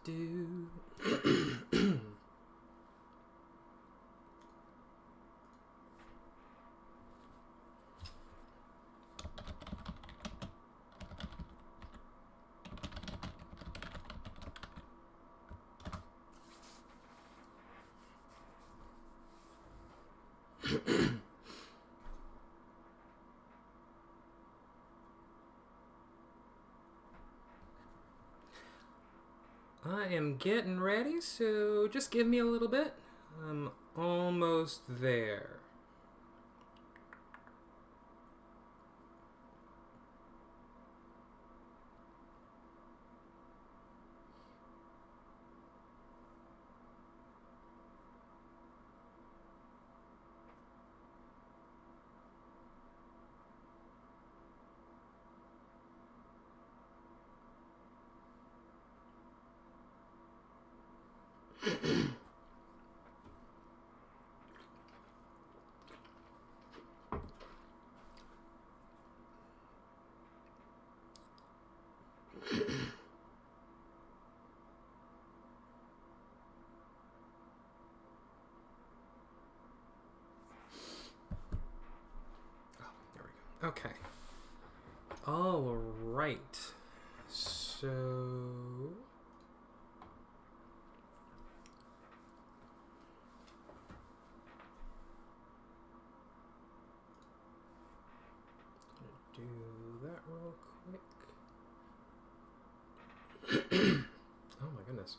do. I am getting ready, so just give me a little bit. I'm almost there. Okay. All right. So do that real quick. Oh my goodness.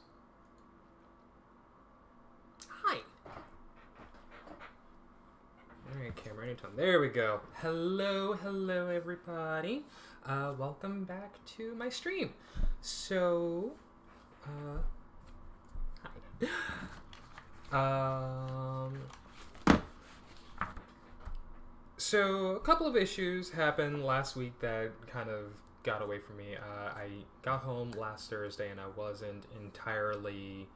Hi. Alright, camera anytime. There we go. Hello everybody. Welcome back to my stream. So, hi. So a couple of issues happened last week that kind of got away from me. I got home last Thursday and I wasn't entirely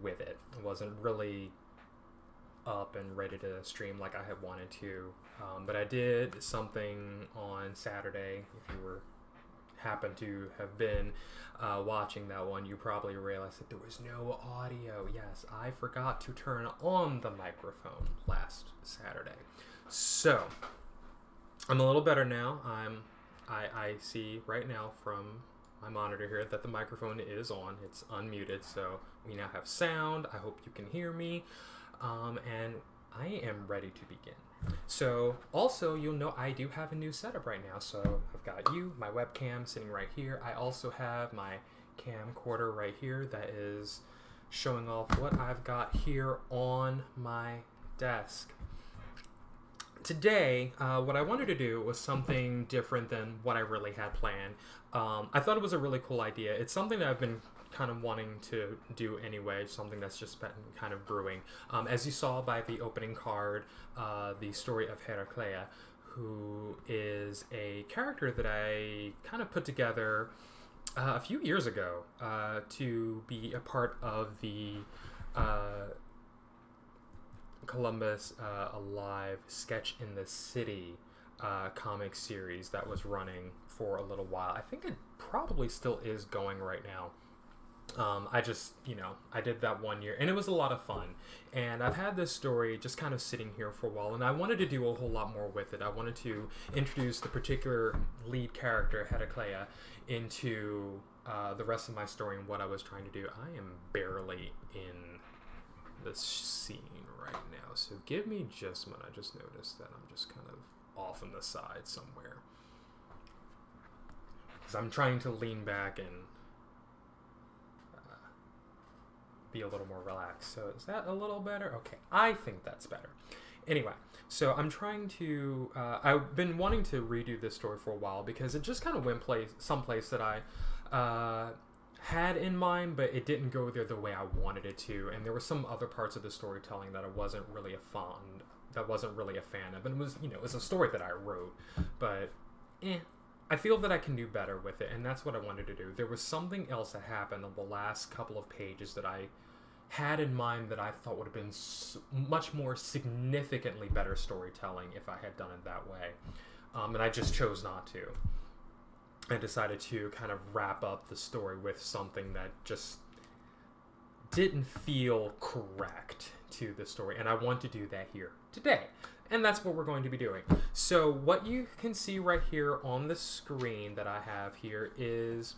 with it. I wasn't really up and ready to stream like I had wanted to. But I did something on Saturday. If you happened to have been watching that one, you probably realized that there was no audio. Yes, I forgot to turn on the microphone last Saturday. So I'm a little better now. I see right now from my monitor here that the microphone is on. It's unmuted, so we now have sound. I hope you can hear me. And I am ready to begin. So also, you'll know I do have a new setup right now. So I've got my webcam sitting right here. I also have my camcorder right here that is showing off what I've got here on my desk. Today, what I wanted to do was something different than what I really had planned. I thought it was a really cool idea. It's something that I've been kind of wanting to do anyway, something that's just been kind of brewing. As you saw by the opening card, the story of Heraclea, who is a character that I kind of put together a few years ago to be a part of the Columbus Alive Sketch in the City comic series that was running for a little while. I think it probably still is going right now. I just, I did that one year, and it was a lot of fun. And I've had this story just kind of sitting here for a while, and I wanted to do a whole lot more with it. I wanted to introduce the particular lead character, Heraclea, into the rest of my story and what I was trying to do. I am barely in the scene right now, so give me just a minute. I just noticed that I'm just kind of off on the side somewhere, because I'm trying to lean back and be a little more relaxed. So is that a little better? Okay, I think that's better. Anyway, so I'm trying to I've been wanting to redo this story for a while because it just kind of went someplace that I had in mind, but it didn't go there the way I wanted it to, and there were some other parts of the storytelling that I wasn't really a fan of, and it was, it was a story that I wrote, but I feel that I can do better with it, and that's what I wanted to do. There was something else that happened on the last couple of pages that I had in mind that I thought would have been much more significantly better storytelling if I had done it that way, and I just chose not to. I decided to kind of wrap up the story with something that just didn't feel correct to the story, and I want to do that here today. And that's what we're going to be doing. So what you can see right here on the screen that I have here is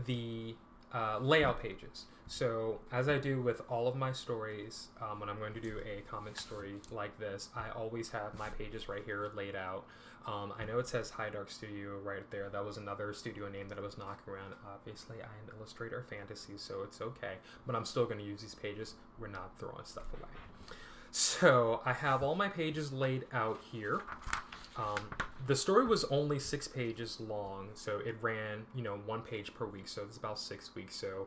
the layout pages. So as I do with all of my stories, when I'm going to do a comic story like this, I always have my pages right here laid out. I know it says High Dark Studio right there. That was another studio name that I was knocking around. Obviously, I am Illustrator Fantasy, so it's okay. But I'm still going to use these pages. We're not throwing stuff away. So I have all my pages laid out here. The story was only 6 pages long, so it ran, 1 page per week, so it's about 6 weeks. So,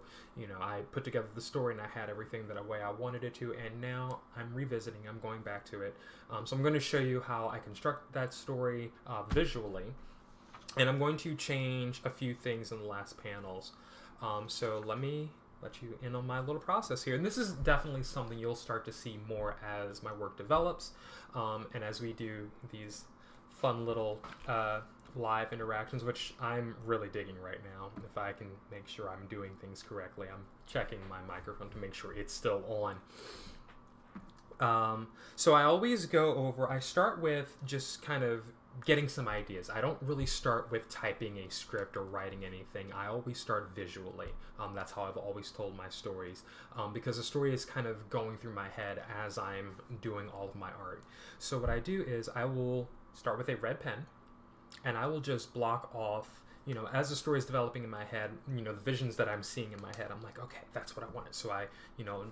I put together the story and I had everything the way I wanted it to, and now I'm revisiting, I'm going back to it. So I'm going to show you how I construct that story visually, and I'm going to change a few things in the last panels. So let me let you in on my little process here. And this is definitely something you'll start to see more as my work develops, and as we do these fun little live interactions, which I'm really digging right now. If I can make sure I'm doing things correctly, I'm checking my microphone to make sure it's still on. So I always go over, I start with just kind of getting some ideas. I don't really start with typing a script or writing anything. I always start visually. That's how I've always told my stories, because the story is kind of going through my head as I'm doing all of my art. So what I do is I will start with a red pen, and I will just block off, as the story is developing in my head, the visions that I'm seeing in my head. I'm like, okay, that's what I wanted. So I,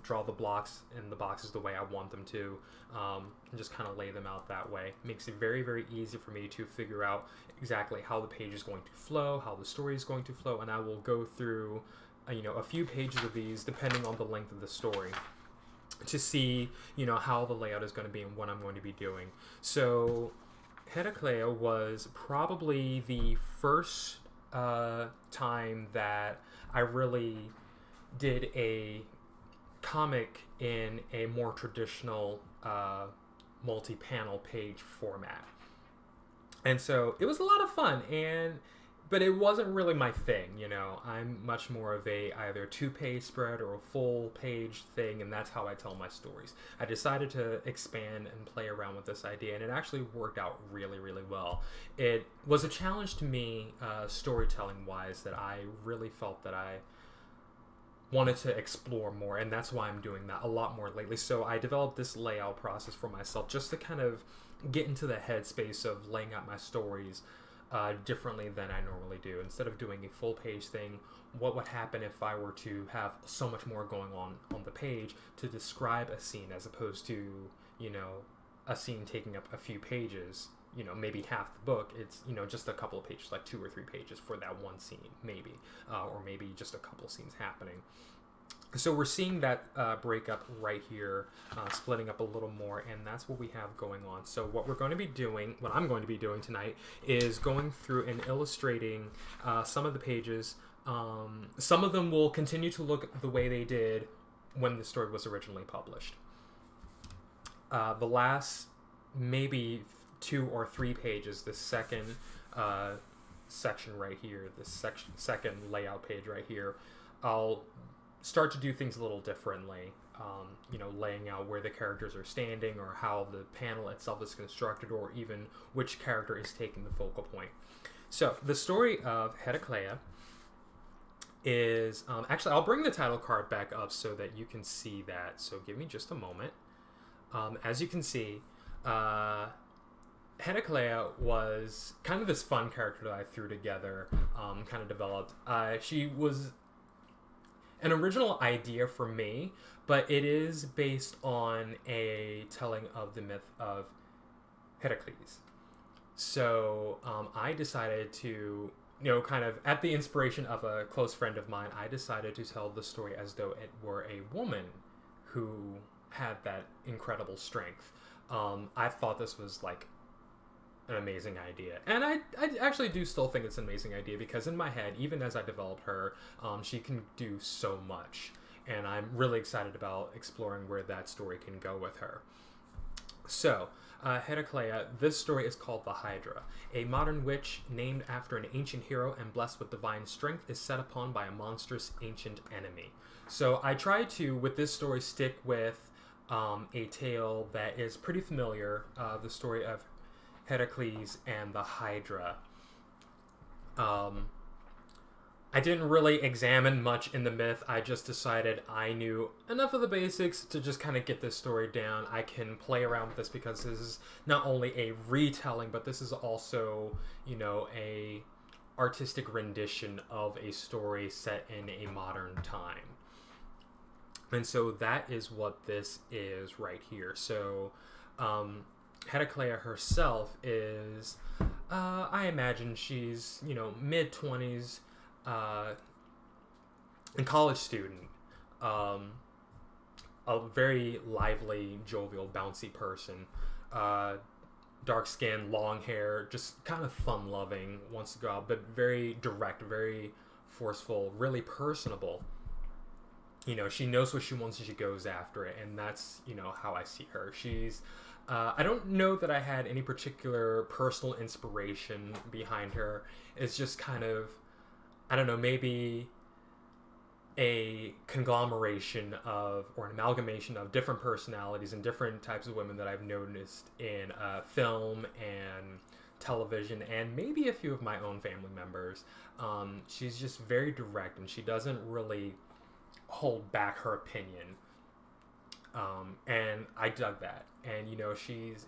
draw the blocks and the boxes the way I want them to, and just kind of lay them out that way. Makes it very, very easy for me to figure out exactly how the page is going to flow, how the story is going to flow, and I will go through, a few pages of these depending on the length of the story, to see, how the layout is going to be and what I'm going to be doing. So Heraclea was probably the first time that I really did a comic in a more traditional multi-panel page format. And so it was a lot of fun, but it wasn't really my thing, I'm much more of a either 2-page spread or a full page thing, and that's how I tell my stories. I decided to expand and play around with this idea, and it actually worked out really, really well. It was a challenge to me, storytelling-wise, that I really felt that I wanted to explore more, and that's why I'm doing that a lot more lately. So I developed this layout process for myself just to kind of get into the headspace of laying out my stories differently than I normally do. Instead of doing a full page thing, what would happen if I were to have so much more going on the page to describe a scene, as opposed to, a scene taking up a few pages, maybe half the book. It's, just a couple of pages, like 2 or 3 pages for that one scene, maybe, or maybe just a couple scenes happening. So we're seeing that breakup right here, splitting up a little more, and that's what we have going on. So what I'm going to be doing tonight is going through and illustrating some of the pages. Some of them will continue to look the way they did when the story was originally published. The last maybe 2 or 3 pages, the second section right here, this second layout page right here, I'll start to do things a little differently, laying out where the characters are standing, or how the panel itself is constructed, or even which character is taking the focal point. So the story of Heraclea is, actually I'll bring the title card back up so that you can see that, so give me just a moment. As you can see, Heraclea was kind of this fun character that I threw together, kind of developed. She was an original idea for me, but it is based on a telling of the myth of Heracles. So I decided to, kind of at the inspiration of a close friend of mine, I decided to tell the story as though it were a woman who had that incredible strength. I thought this was like an amazing idea, and I actually do still think it's an amazing idea, because in my head, even as I develop her, she can do so much, and I'm really excited about exploring where that story can go with her. So, Heraclea, this story is called The Hydra. A modern witch named after an ancient hero and blessed with divine strength is set upon by a monstrous ancient enemy. So, I try to, with this story, stick with a tale that is pretty familiar, the story of Heracles and the Hydra. I didn't really examine much in the myth. I just decided I knew enough of the basics to just kind of get this story down. I can play around with this because this is not only a retelling, but this is also, a artistic rendition of a story set in a modern time. And so that is what this is right here. So, Heraclea herself is, I imagine she's, mid-20s, a college student, a very lively, jovial, bouncy person, dark skin, long hair, just kind of fun-loving, wants to go out, but very direct, very forceful, really personable. She knows what she wants and she goes after it, and that's, how I see her. She's, I don't know that I had any particular personal inspiration behind her. It's just kind of, I don't know, maybe a conglomeration of, or an amalgamation of different personalities and different types of women that I've noticed in film and television, and maybe a few of my own family members. She's just very direct, and she doesn't really hold back her opinion. And I dug that. And,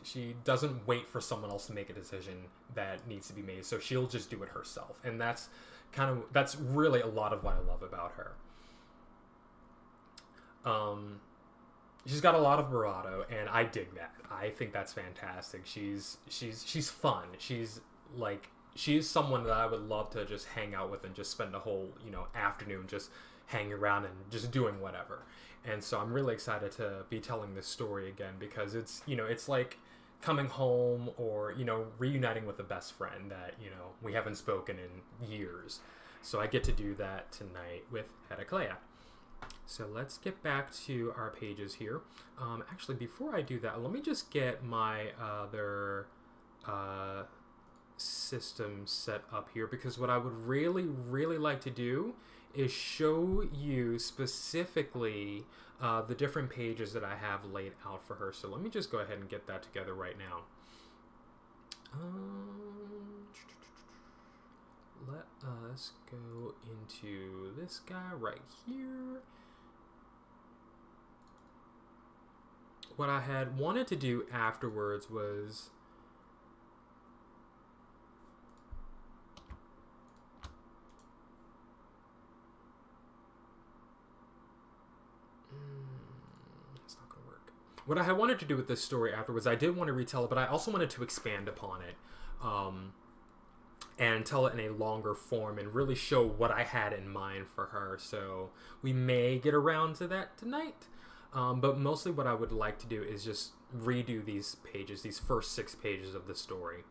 she doesn't wait for someone else to make a decision that needs to be made, so she'll just do it herself. And that's really a lot of what I love about her. She's got a lot of bravado, and I dig that. I think that's fantastic. She's fun. She's someone that I would love to just hang out with and just spend the whole, afternoon just hanging around and just doing whatever. And so I'm really excited to be telling this story again, because it's, it's like coming home or, reuniting with a best friend that, we haven't spoken in years. So I get to do that tonight with Heraclea. So let's get back to our pages here. Actually, before I do that, let me just get my other system set up here, because what I would really, really like to do is show you specifically the different pages that I have laid out for her. So let me just go ahead and get that together right now. Let us go into this guy right here. What I had wanted to do afterwards was it's not gonna work. What I had wanted to do with this story afterwards, I did want to retell it, but I also wanted to expand upon it. And tell it in a longer form and really show what I had in mind for her. So we may get around to that tonight. But mostly what I would like to do is just redo these pages, these first 6 pages of the story.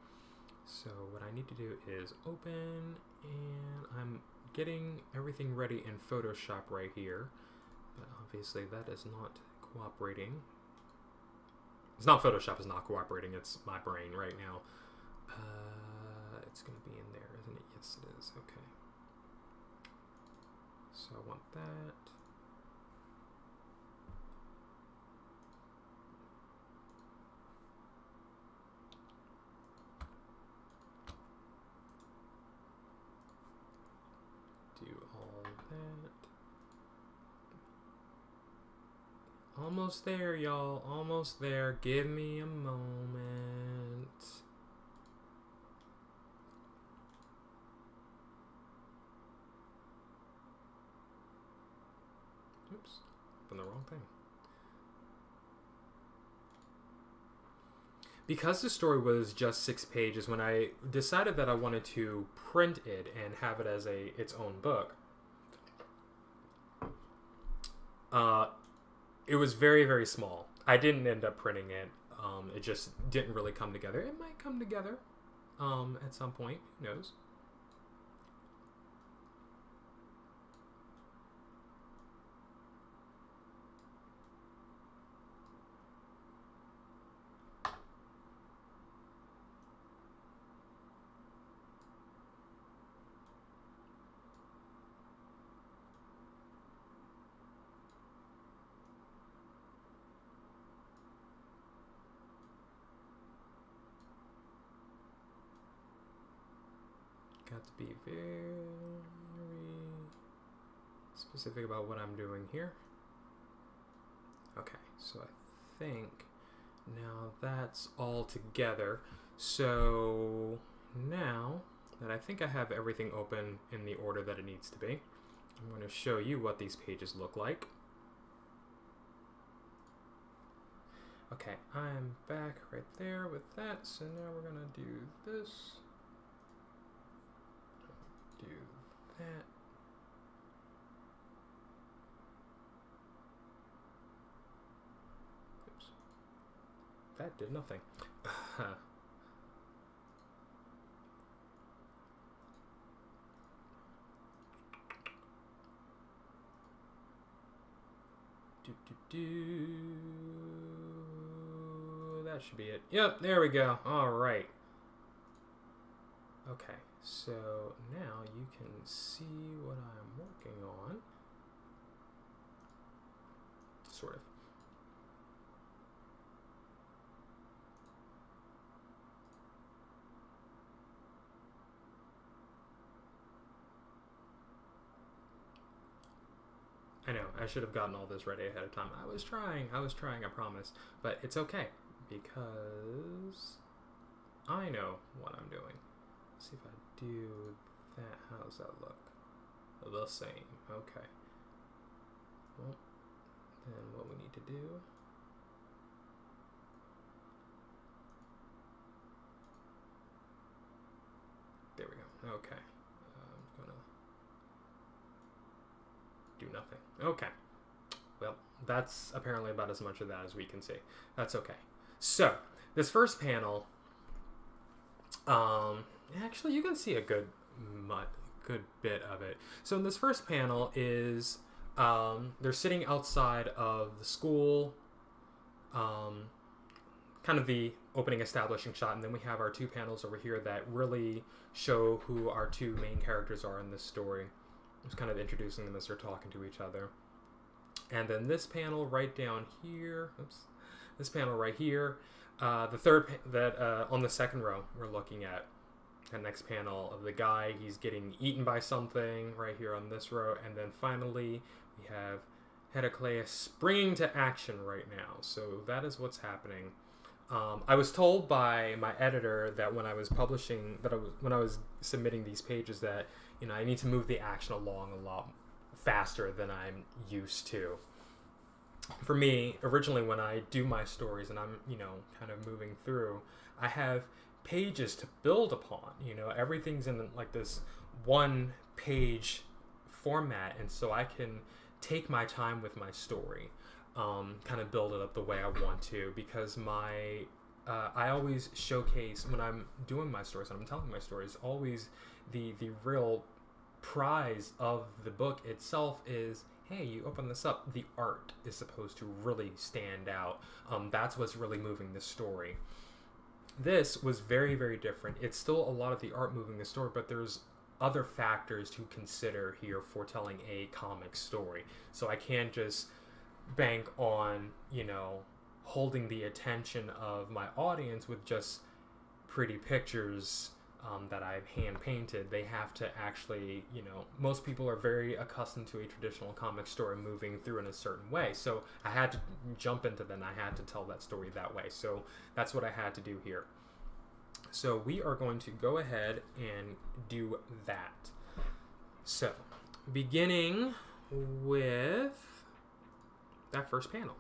So what I need to do is open, and I'm getting everything ready in Photoshop right here. But obviously that is not cooperating. It's not Photoshop is not cooperating, it's my brain right now. It's going to be in there, isn't it? Yes, it is. Okay. So I want that. Do all that. Almost there, y'all. Almost there. Give me a moment. Oops, opened the wrong thing. Because the story was just 6 pages, when I decided that I wanted to print it and have it as its own book, it was very, very small. I didn't end up printing it. It just didn't really come together. It might come together at some point. Who knows? have to be very specific about what I'm doing here. Okay, so I think now that's all together. So now that I think I have everything open in the order that it needs to be, I'm going to show you what these pages look like. Okay, I'm back right there with that. So now we're going to do this. Do that. Oops. That did nothing. That should be it. Yep, there we go. All right. Okay, so now you can see what I'm working on. Sort of. I know, I should have gotten all this ready ahead of time. I was trying, I promise. But it's okay, because I know what I'm doing. Let's see if I do that. How does that look? The same. Okay. Well, then what we need to do... There we go. Okay. I'm gonna... do nothing. Okay. Well, that's apparently about as much of that as we can see. That's okay. So, this first panel, actually you can see a good bit of it. So in this first panel is, they're sitting outside of the school, kind of the opening establishing shot, and then we have our two panels over here that really show who our two main characters are in this story. Just kind of introducing them as they're talking to each other. And then this panel right down here, this panel right here, the third, on the second row, we're looking at the next panel of the guy, he's getting eaten by something right here on this row. And then finally, we have Heraclea springing to action right now. So that is what's happening. I was told by my editor that when I was publishing, when I was submitting these pages, that I need to move the action along a lot faster than I'm used to. For me, originally when I do my stories and I'm kind of moving through, I have pages to build upon. Everything's in like this one page format, and so I can take my time with my story. Kind of build it up the way I want to, because I always showcase when I'm doing my stories and I'm telling my stories, always the real prize of the book itself is, hey, you open this up, the art is supposed to really stand out. That's what's really moving the story. This was very, very different. It's still a lot of the art moving the story, but there's other factors to consider here for telling a comic story. So I can't just bank on, holding the attention of my audience with just pretty pictures that I've hand painted. They have to actually, most people are very accustomed to a traditional comic story moving through in a certain way. So I had to jump into that, and I had to tell that story that way. So that's what I had to do here. So we are going to go ahead and do that. So beginning with that first panel.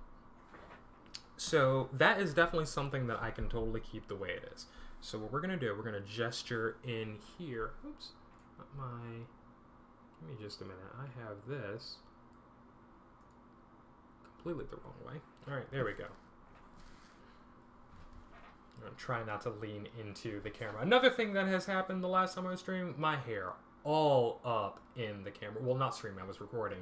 So that is definitely something that I can totally keep the way it is. So what we're going to do, we're going to gesture in here. Oops, not my... Give me just a minute. I have this completely the wrong way. All right, there we go. I'm going to try not to lean into the camera. Another thing that has happened the last time I was streaming, my hair all up in the camera. Well, not streaming, I was recording.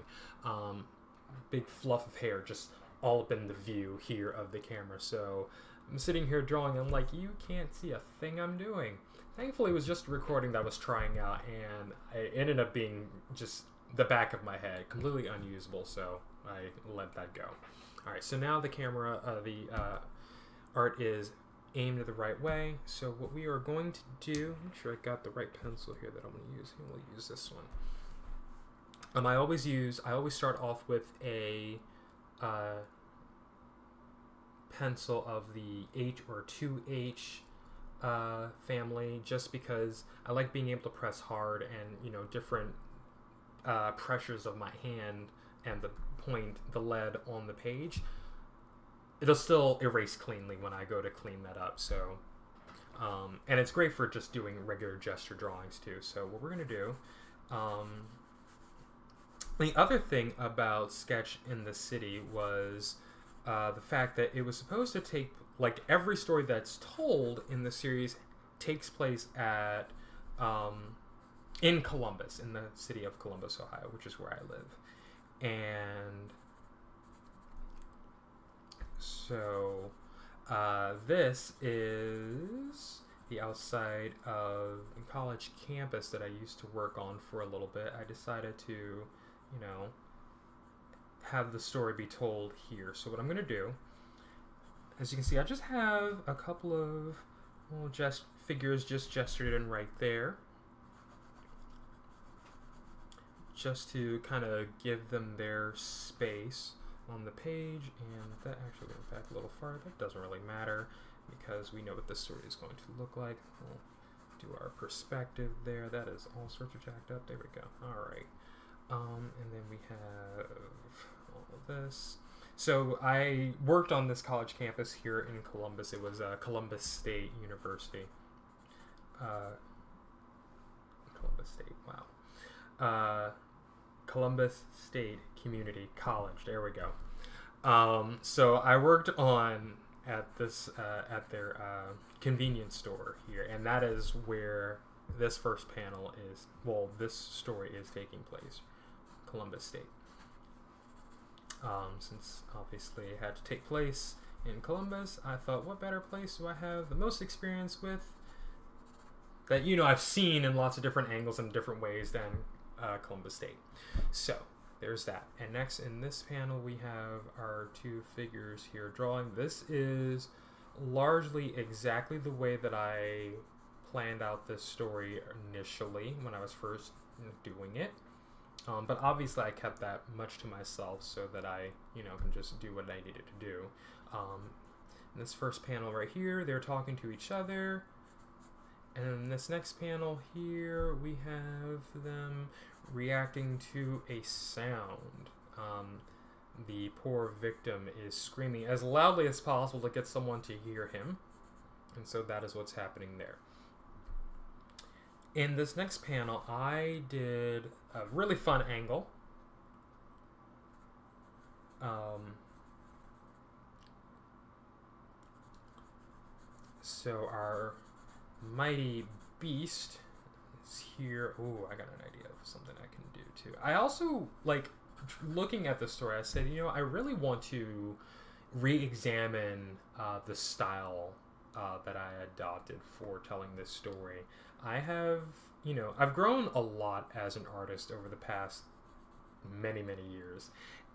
Big fluff of hair just all up in the view here of the camera. So I'm sitting here drawing, I'm like, you can't see a thing I'm doing. Thankfully, it was just a recording that I was trying out, and it ended up being just the back of my head, completely unusable, so I let that go. All right, so now the camera, the art is aimed the right way. So what we are going to do, make sure I got the right pencil here that I'm going to use. And we'll use this one. I always start off with a pencil of the H or 2H family, just because I like being able to press hard, and different pressures of my hand and the lead on the page, it'll still erase cleanly when I go to clean that up. So and it's great for just doing regular gesture drawings too. So what we're going to do, the other thing about Sketch in the City was the fact that it was supposed to take, like, every story that's told in the series takes place at in Columbus, in the city of Columbus, Ohio, which is where I live. And so this is the outside of a college campus that I used to work on for a little bit. I decided to, have the story be told here. So what I'm going to do, as you can see, I just have a couple of figures just gestured in right there, just to kind of give them their space on the page. And that actually went back a little far. That doesn't really matter because we know what this story is going to look like. We'll do our perspective there. That is all sorts of jacked up. There we go. All right. And then we have all of this. So I worked on this college campus here in Columbus. It was Columbus State University. Columbus State, wow. Columbus State Community College. There we go. So I worked at their convenience store here, and that is where this first panel is. Well, this story is taking place, Columbus State. Since obviously it had to take place in Columbus, I thought, what better place do I have the most experience with that I've seen in lots of different angles and different ways than Columbus State. So there's that. And next in this panel we have our two figures here drawing. This is largely exactly the way that I planned out this story initially when I was first doing it. But obviously I kept that much to myself so that I, can just do what I needed to do. In this first panel right here, they're talking to each other. And in this next panel here, we have them reacting to a sound. The poor victim is screaming as loudly as possible to get someone to hear him. And so that is what's happening there. In this next panel, I did a really fun angle. So our mighty beast is here. Ooh, I got an idea of something I can do too. I also, looking at the story, I said, I really want to re-examine the style that I adopted for telling this story. I have, I've grown a lot as an artist over the past many, many years,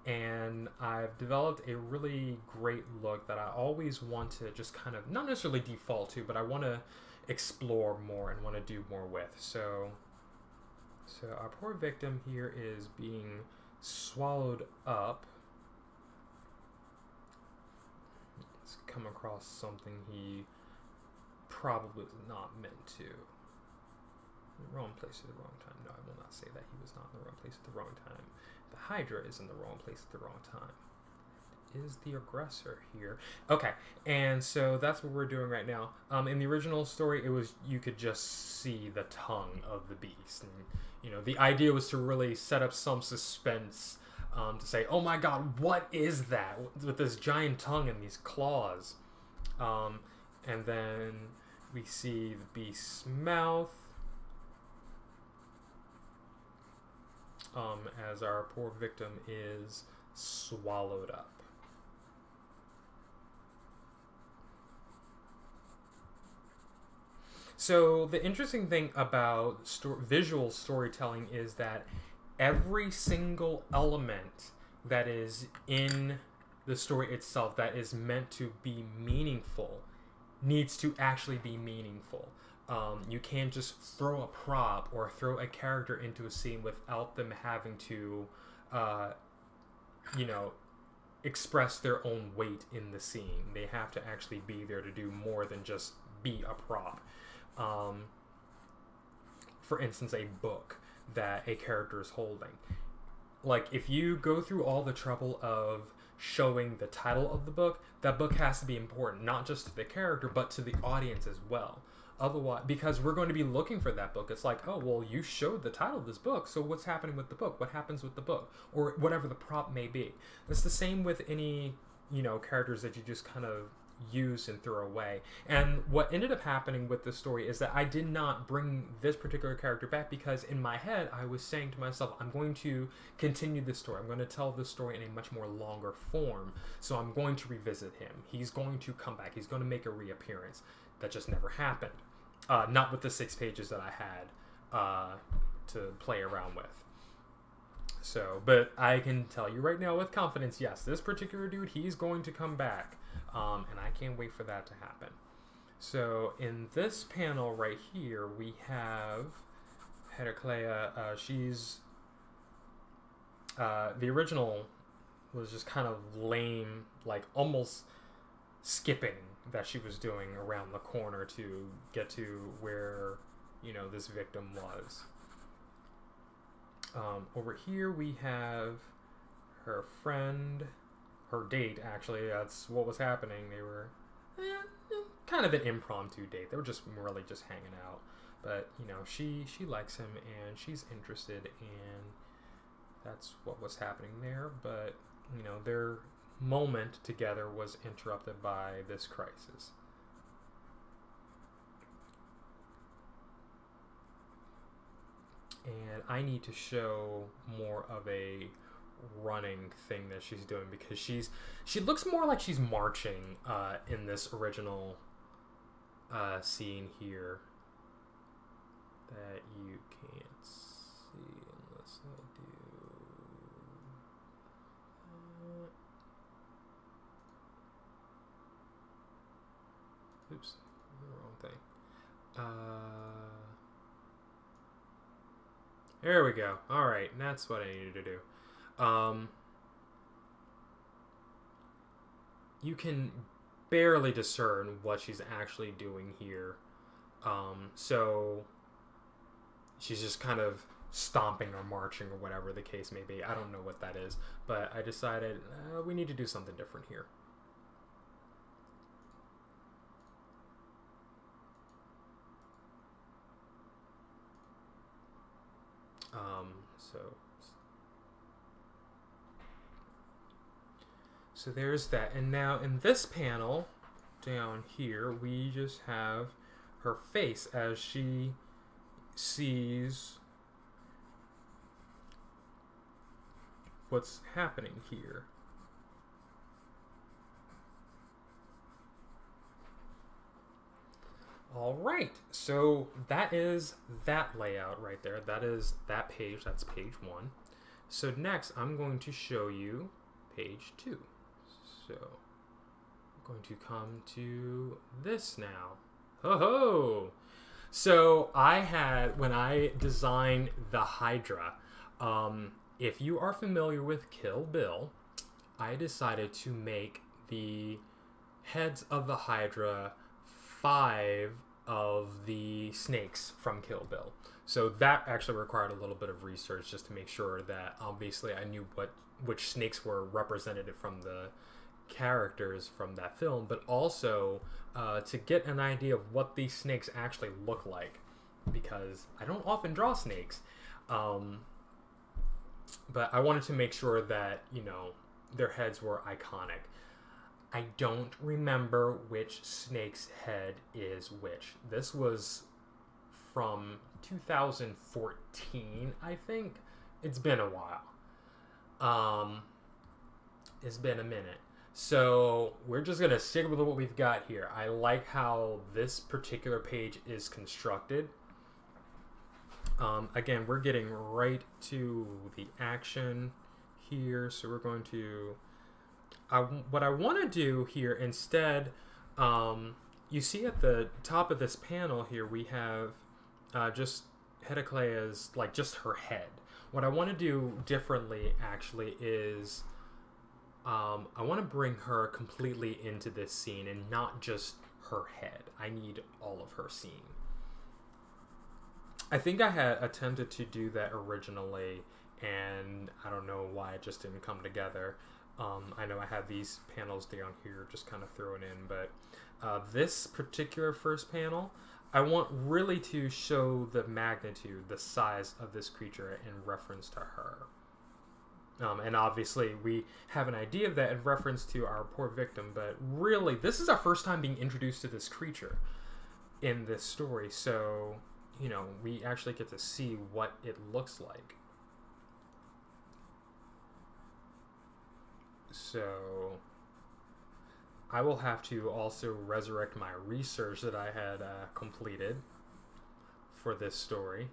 and I've developed a really great look that I always want to just kind of, not necessarily default to, but I want to explore more and want to do more with. So our poor victim here is being swallowed up. Let's come across something he probably was not meant to. The wrong place at the wrong time. No, I will not say that he was not in the wrong place at the wrong time. The Hydra is in the wrong place at the wrong time. Is the aggressor here? Okay, and so that's what we're doing right now. In the original story, it was, you could just see the tongue of the beast, and the idea was to really set up some suspense, to say, oh my god, what is that with this giant tongue and these claws? And then we see the beast's mouth, as our poor victim is swallowed up. So the interesting thing about visual storytelling is that every single element that is in the story itself that is meant to be meaningful needs to actually be meaningful. You can't just throw a prop or throw a character into a scene without them having to, uh, you know, express their own weight in the scene. They have to actually be there to do more than just be a prop. For instance, a book that a character is holding. Like, if you go through all the trouble of showing the title of the book, that book has to be important, not just to the character, but to the audience as well. Otherwise, because we're going to be looking for that book, it's like, oh, well, you showed the title of this book, so what's happening with the book? What happens with the book? Or whatever the prop may be. It's the same with any, characters that you just kind of use and throw away. And what ended up happening with this story is that I did not bring this particular character back, because in my head I was saying to myself, I'm going to continue this story. I'm going to tell this story in a much more longer form. So I'm going to revisit him. He's going to come back. He's going to make a reappearance. That just never happened. Not with the 6 pages that I had to play around with. So, but I can tell you right now with confidence, yes, this particular dude, he's going to come back. And I can't wait for that to happen. So in this panel right here, we have Heraclea. She's the original was just kind of lame, like almost skipping that she was doing around the corner to get to where this victim was. Over here we have her friend. Her date, actually, that's what was happening. They were kind of an impromptu date. They were just really just hanging out. But, she likes him and she's interested, and that's what was happening there. But, their moment together was interrupted by this crisis. And I need to show more of a running thing that she's doing, because she looks more like she's marching in this original scene here that you can't see unless I do oops, the wrong thing. There we go. Alright, that's what I needed to do. You can barely discern what she's actually doing here. So she's just kind of stomping or marching or whatever the case may be. I don't know what that is, but I decided we need to do something different here. So there's that. And now in this panel down here, we just have her face as she sees what's happening here. All right, so that is that layout right there. That is that page. That's page 1. So next, I'm going to show you page 2. So I'm going to come to this now. Ho ho! So I had, when I designed the Hydra, if you are familiar with Kill Bill, I decided to make the heads of the Hydra 5 of the snakes from Kill Bill. So that actually required a little bit of research just to make sure that obviously I knew which snakes were represented from the characters from that film, but also to get an idea of what these snakes actually look like, because I don't often draw snakes, but I wanted to make sure that their heads were iconic. I don't remember which snake's head is which. This was from 2014, I think. It's been a while. It's been a minute. So we're just going to stick with what we've got here. I like how this particular page is constructed. Again, we're getting right to the action here. So we're going to... what I want to do here instead You see at the top of this panel here, we have just Heraclea's, like, just her head. What I want to do differently, actually, is I want to bring her completely into this scene and not just her head. I need all of her scene. I think I had attempted to do that originally, and I don't know why it just didn't come together. I know I had these panels down here just kind of thrown in, but this particular first panel, I want really to show the magnitude, the size of this creature in reference to her. And obviously we have an idea of that in reference to our poor victim, but really this is our first time being introduced to this creature in this story, so, you know, we actually get to see what it looks like. So I will have to also resurrect my research that I had completed for this story.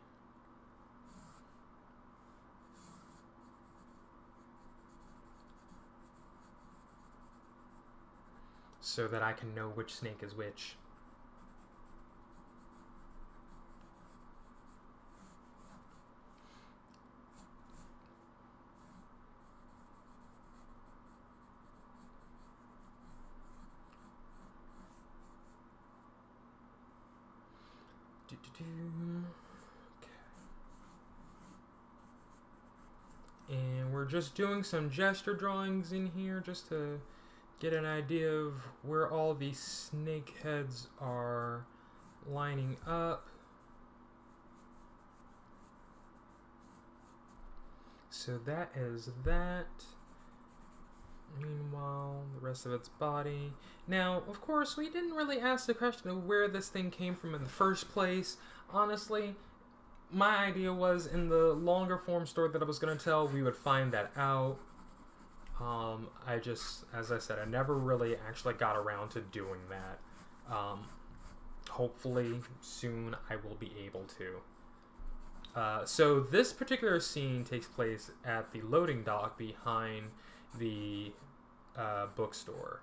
So that I can know which snake is which. Okay. And we're just doing some gesture drawings in here just to get an idea of where all these snake heads are lining up. So that is that. Meanwhile, the rest of its body. Now, of course, we didn't really ask the question of where this thing came from in the first place. Honestly, my idea was in the longer form story that I was going to tell, we would find that out. I just, as I said, I never really actually got around to doing that. Hopefully, soon I will be able to. So this particular scene takes place at the loading dock behind the bookstore.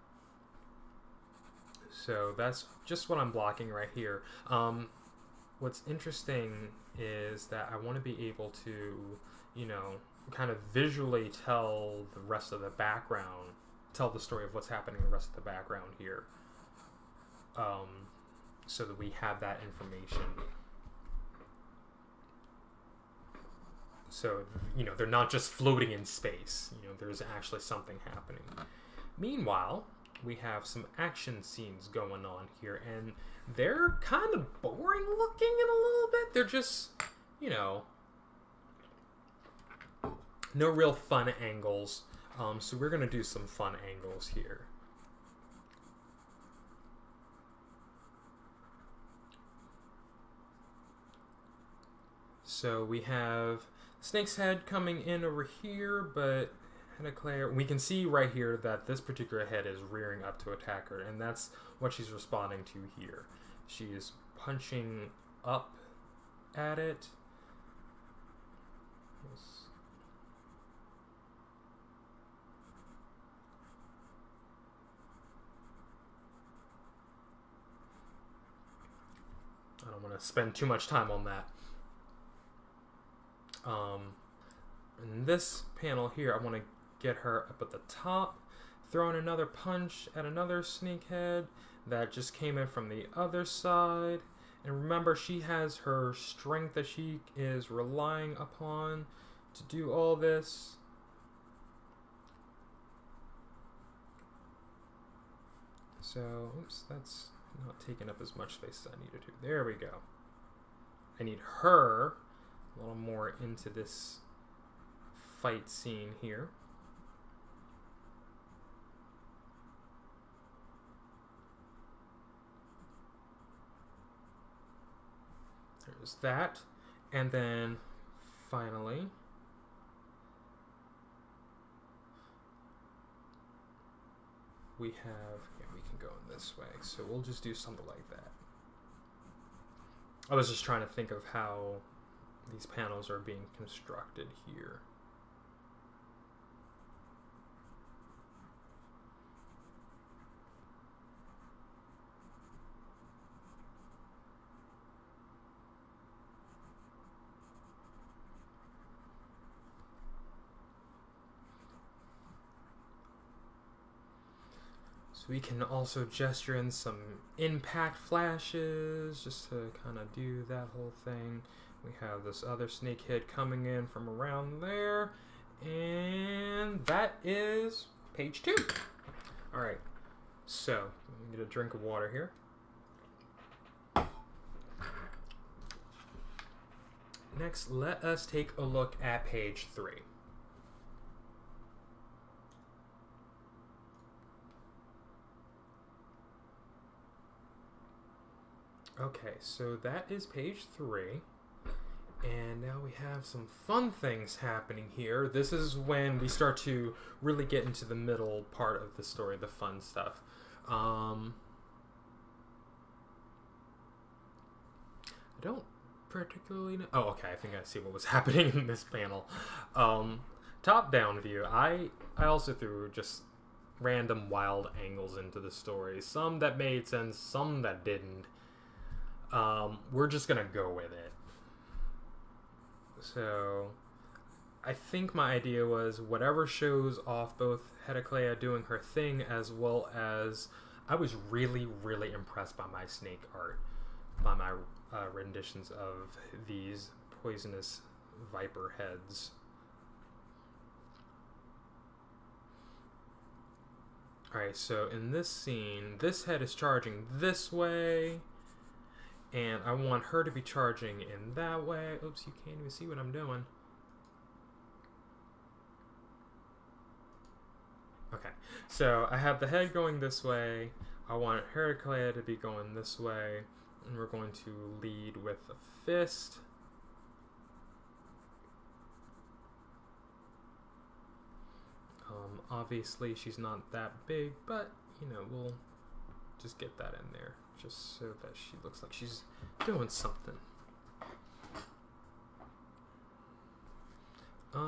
So that's just what I'm blocking right here. What's interesting is that I want to be able to, you know, kind of visually tell the rest of the background, tell the story of what's happening in the rest of the background here, so that we have that information. So, you know, they're not just floating in space. You know, there's actually something happening. Meanwhile, we have some action scenes going on here, and they're kind of boring looking in a little bit. They're just, you know, no real fun angles. So we're going to do some fun angles here. So we have Snake's head coming in over here, but Heraclea, we can see right here that this particular head is rearing up to attack her, and that's what she's responding to here. She is punching up at it. I don't want to spend too much time on that. In this panel here, I want to get her up at the top, throwing another punch at another snake head that just came in from the other side. And remember, she has her strength that she is relying upon to do all this. So, oops, that's not taking up as much space as I needed to. There we go. I need her a little more into this fight scene here. There's that. And then finally, we have, yeah, we can go in this way. So we'll just do something like that. I was just trying to think of how these panels are being constructed here. we can also gesture in some impact flashes just to kind of do that whole thing. We have this other snake head coming in from around there, and that is page 2. All right, so let me get a drink of water here. Next, let us take a look at page 3. Okay, so that is page 3. And now we have some fun things happening here. This is when we start to really get into the middle part of the story, the fun stuff. I don't particularly know. Oh, okay, I think I see what was happening in this panel. Top-down view. I also threw just random wild angles into the story. Some that made sense, some that didn't. We're just gonna go with it. So, I think my idea was whatever shows off both Heraclea doing her thing as well as I was really, really impressed by my snake art, by my renditions of these poisonous viper heads. Alright, so in this scene, this head is charging this way. And I want her to be charging in that way. Oops, you can't even see what I'm doing. Okay, so I have the head going this way. I want Heraclea to be going this way. And we're going to lead with a fist. Obviously, she's not that big, but, you know, we'll just get that in there. Just so that she looks like she's doing something. Yeah,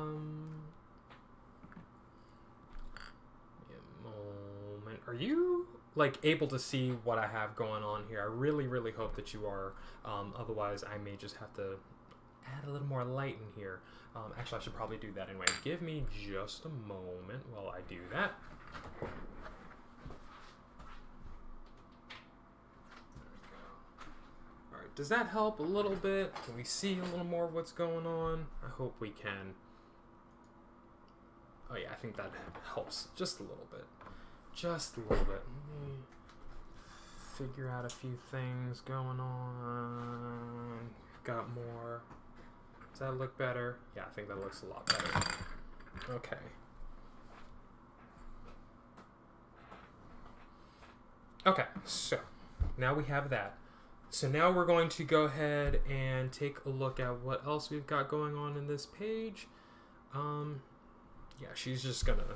moment. Are you like able to see what I have going on here? I really, really hope that you are. Otherwise, I may just have to add a little more light in here. Actually, I should probably do that anyway. Give me just a moment while I do that. Does that help a little bit? Can we see a little more of what's going on? I hope we can. Oh yeah, I think that helps just a little bit. Just a little bit. Let me figure out a few things going on. Got more. Does that look better? Yeah, I think that looks a lot better. Okay. Okay, so now we have that. So now we're going to go ahead and take a look at what else we've got going on in this page. Yeah, she's just gonna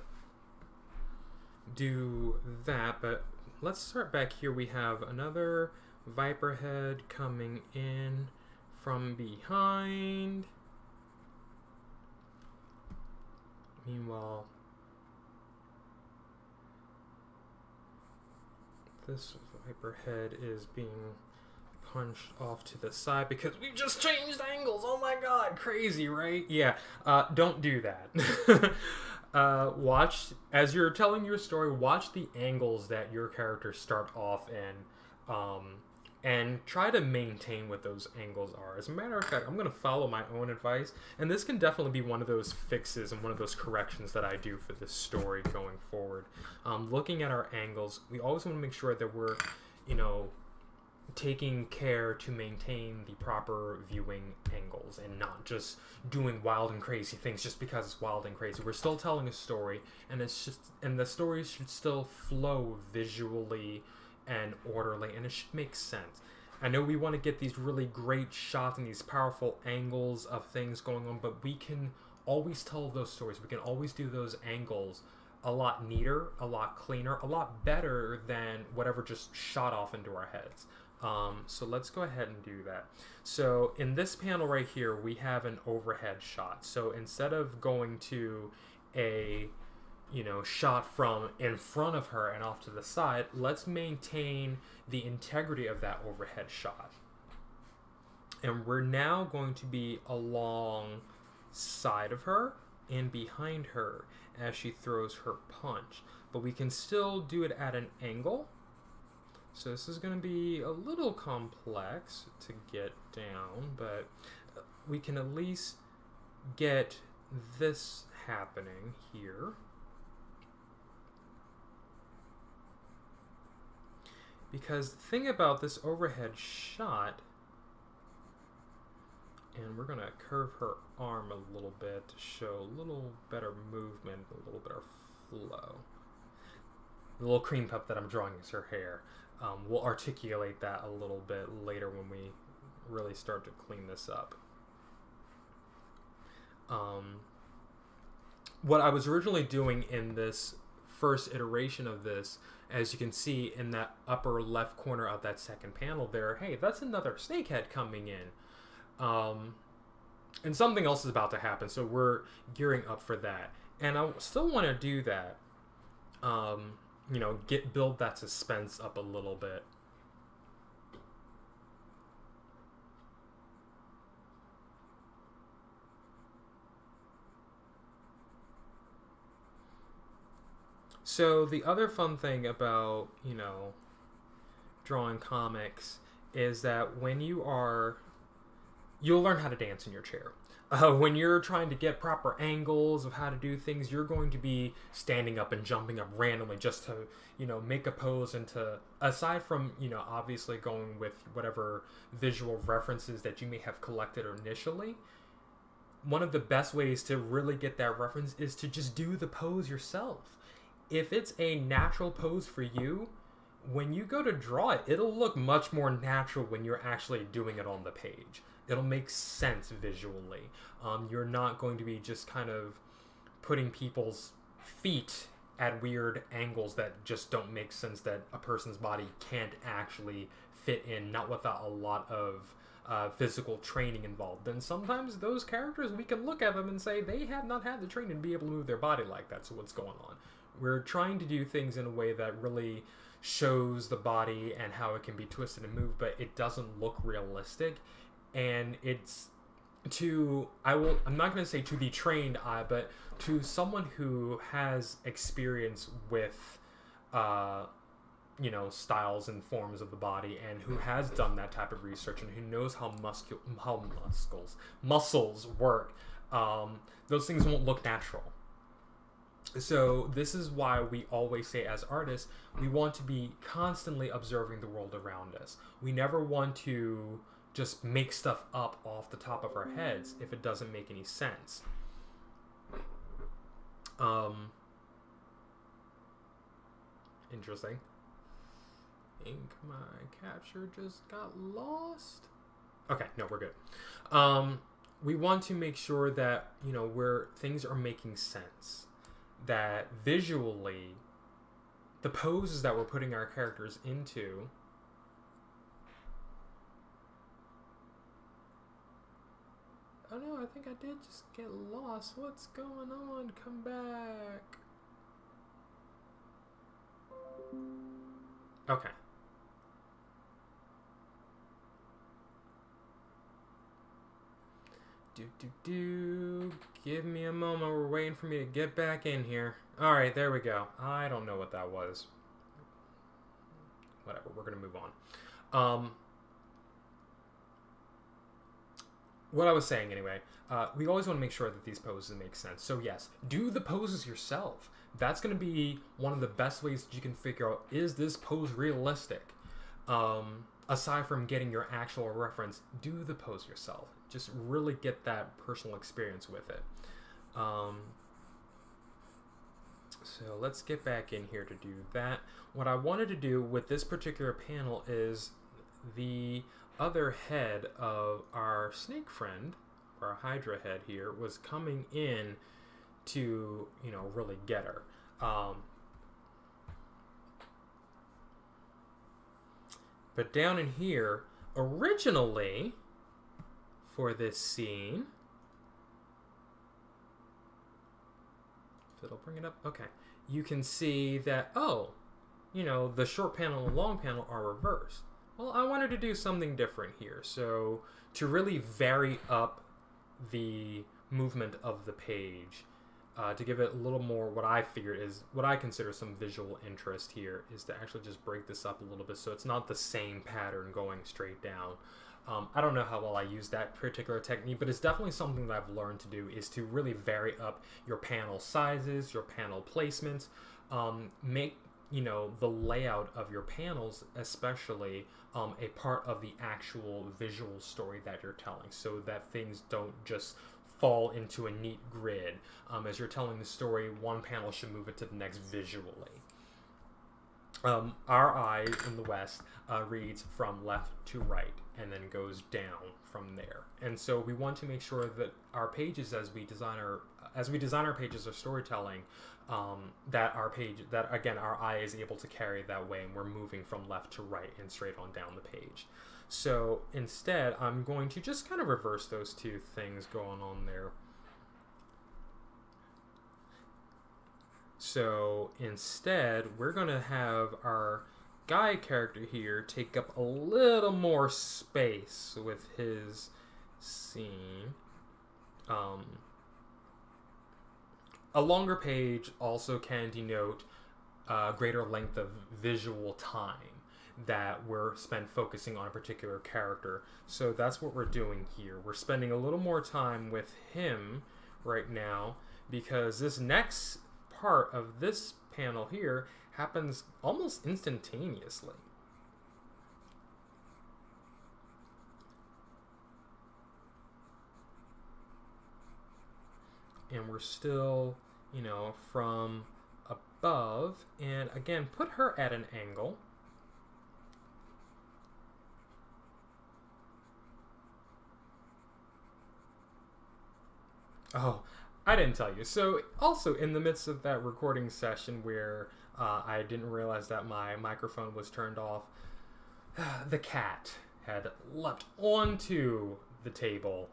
do that, but let's start back here. We have another viper head coming in from behind. Meanwhile, this viper head is being punched off to the side because we've just changed angles. Oh my god, crazy, right? Yeah, don't do that. Watch, as you're telling your story, watch the angles that your characters start off in, and try to maintain what those angles are. As a matter of fact, I'm going to follow my own advice, and this can definitely be one of those fixes and one of those corrections that I do for this story going forward. Looking at our angles, we always want to make sure that we're, you know, taking care to maintain the proper viewing angles and not just doing wild and crazy things just because it's wild and crazy. We're still telling a story, and the story should still flow visually and orderly, and it should make sense. I know we want to get these really great shots and these powerful angles of things going on, but we can always tell those stories. We can always do those angles a lot neater, a lot cleaner, a lot better than whatever just shot off into our heads. So let's go ahead and do that. So in this panel right here, we have an overhead shot. So instead of going to a, you know, shot from in front of her and off to the side, let's maintain the integrity of that overhead shot. And we're now going to be alongside of her. and behind her as she throws her punch. But we can still do it at an angle. So this is going to be a little complex to get down, but we can at least get this happening here. Because the thing about this overhead shot, and we're going to curve her arm a little bit to show a little better movement, a little better flow. The little cream puff that I'm drawing is her hair. We'll articulate that a little bit later when we really start to clean this up. What I was originally doing in this first iteration of this, as you can see in that upper left corner of that second panel there, hey, that's another snakehead coming in. And something else is about to happen, so we're gearing up for that. And I still want to do that. You know, build that suspense up a little bit. So the other fun thing about, you know, drawing comics is that when you'll learn how to dance in your chair. When you're trying to get proper angles of how to do things, you're going to be standing up and jumping up randomly just to, you know, make a pose and to, aside from, you know, obviously going with whatever visual references that you may have collected initially, one of the best ways to really get that reference is to just do the pose yourself. If it's a natural pose for you, when you go to draw it, it'll look much more natural when you're actually doing it on the page. It'll make sense visually. You're not going to be just kind of putting people's feet at weird angles that just don't make sense, that a person's body can't actually fit in, not without a lot of physical training involved. And sometimes those characters, we can look at them and say they have not had the training to be able to move their body like that, so what's going on? We're trying to do things in a way that really shows the body and how it can be twisted and moved, but it doesn't look realistic. And it's I'm not going to say to the trained eye, but to someone who has experience with, you know, styles and forms of the body, and who has done that type of research, and who knows how muscles work, those things won't look natural. So this is why we always say, as artists, we want to be constantly observing the world around us. We never want to just make stuff up off the top of our heads if it doesn't make any sense. Interesting. I think my capture just got lost. Okay, no, we're good. We want to make sure that, you know, things are making sense. That visually, the poses that we're putting our characters into oh no, I think I did just get lost. What's going on? Come back. Okay. Give me a moment. We're waiting for me to get back in here. Alright, there we go. I don't know what that was. Whatever, we're going to move on. What I was saying anyway, we always want to make sure that these poses make sense. So yes, do the poses yourself. That's going to be one of the best ways that you can figure out, is this pose realistic? Aside from getting your actual reference, do the pose yourself. Just really get that personal experience with it. So let's get back in here to do that. What I wanted to do with this particular panel is the other head of our snake friend, our Hydra head here, was coming in to, you know, really get her. But down in here, originally, for this scene, if it'll bring it up, okay, you can see that, oh, you know, the short panel and long panel are reversed. Well, I wanted to do something different here. So to really vary up the movement of the page, to give it a little more, what I figured is what I consider some visual interest here, is to actually just break this up a little bit so it's not the same pattern going straight down. I don't know how well I use that particular technique, but it's definitely something that I've learned to do, is to really vary up your panel sizes, your panel placements, make the layout of your panels especially a part of the actual visual story that you're telling, so that things don't just fall into a neat grid. As you're telling the story, one panel should move it to the next visually. Our eye in the West reads from left to right and then goes down from there. And so we want to make sure that our pages, as we design our pages of storytelling, that our eye is able to carry that way, and we're moving from left to right and straight on down the page. So instead, I'm going to just kind of reverse those two things going on there. So instead, we're going to have our guy character here take up a little more space with his scene. A longer page also can denote greater length of visual time that we're spent focusing on a particular character. So that's what we're doing here. We're spending a little more time with him right now, because this next part of this panel here happens almost instantaneously. And we're still, from above, and again, put her at an angle. Oh, I didn't tell you. So also in the midst of that recording session where I didn't realize that my microphone was turned off, the cat had leapt onto the table.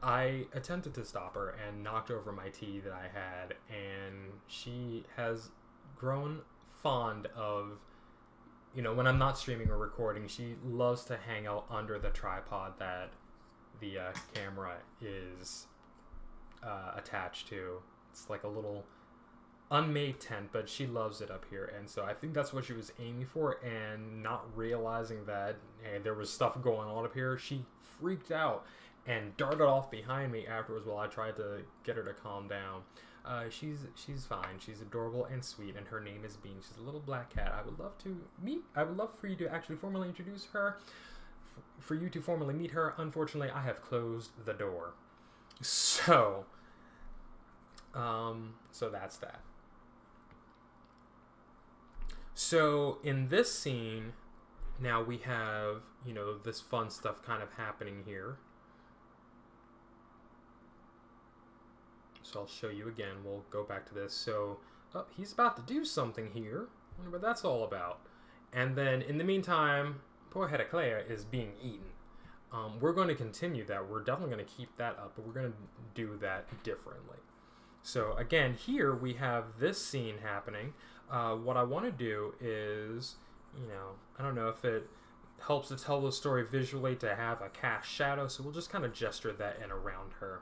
I attempted to stop her and knocked over my tea that I had, and she has grown fond of, when I'm not streaming or recording, she loves to hang out under the tripod that the camera is attached to. It's like a little unmade tent, but she loves it up here, and so I think that's what she was aiming for, and not realizing that, hey, there was stuff going on up here, she freaked out and darted off behind me afterwards while I tried to get her to calm down. She's fine. She's adorable and sweet, and her name is Bean. She's a little black cat. I would love for you to actually formally introduce her, for you to formally meet her. Unfortunately, I have closed the door. So that's that. So in this scene, now we have, this fun stuff kind of happening here. So I'll show you again. We'll go back to this. So he's about to do something here. I wonder what that's all about. And then in the meantime, poor Heraclea is being eaten. We're going to continue that. We're definitely going to keep that up, but we're going to do that differently. So again, here we have this scene happening. What I want to do is, I don't know if it helps to tell the story visually to have a cast shadow, so we'll just kind of gesture that in around her,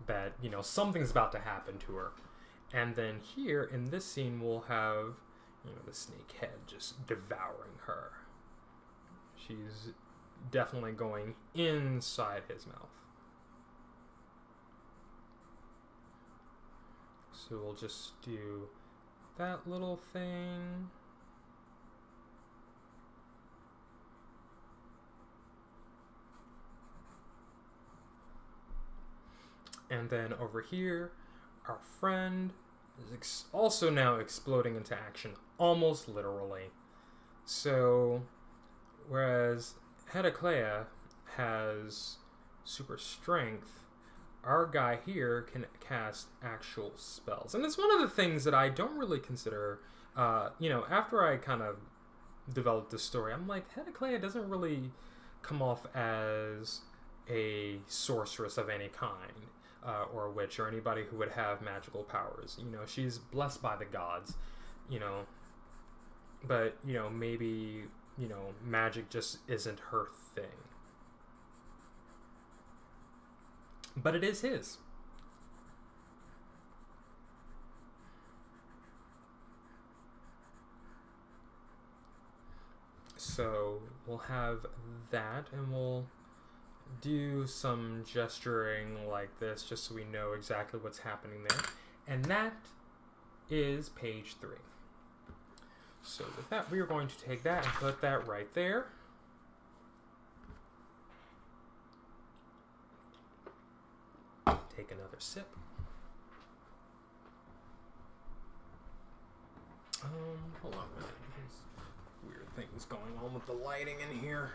that, something's about to happen to her. And then here in this scene, we'll have, the snake head just devouring her. She's definitely going inside his mouth. So we'll just do that little thing. And then over here, our friend is also now exploding into action, almost literally. So, whereas Heraclea has super strength, our guy here can cast actual spells. And it's one of the things that I don't really consider, after I kind of developed this story, I'm like, Heraclea doesn't really come off as a sorceress of any kind. Or a witch, or anybody who would have magical powers. She's blessed by the gods, but, maybe, magic just isn't her thing. But it is his. So we'll have that, and we'll do some gesturing like this just so we know exactly what's happening there. And that is page 3. So with that, we are going to take that and put that right there. Take another sip. Hold on a minute. There's weird things going on with the lighting in here.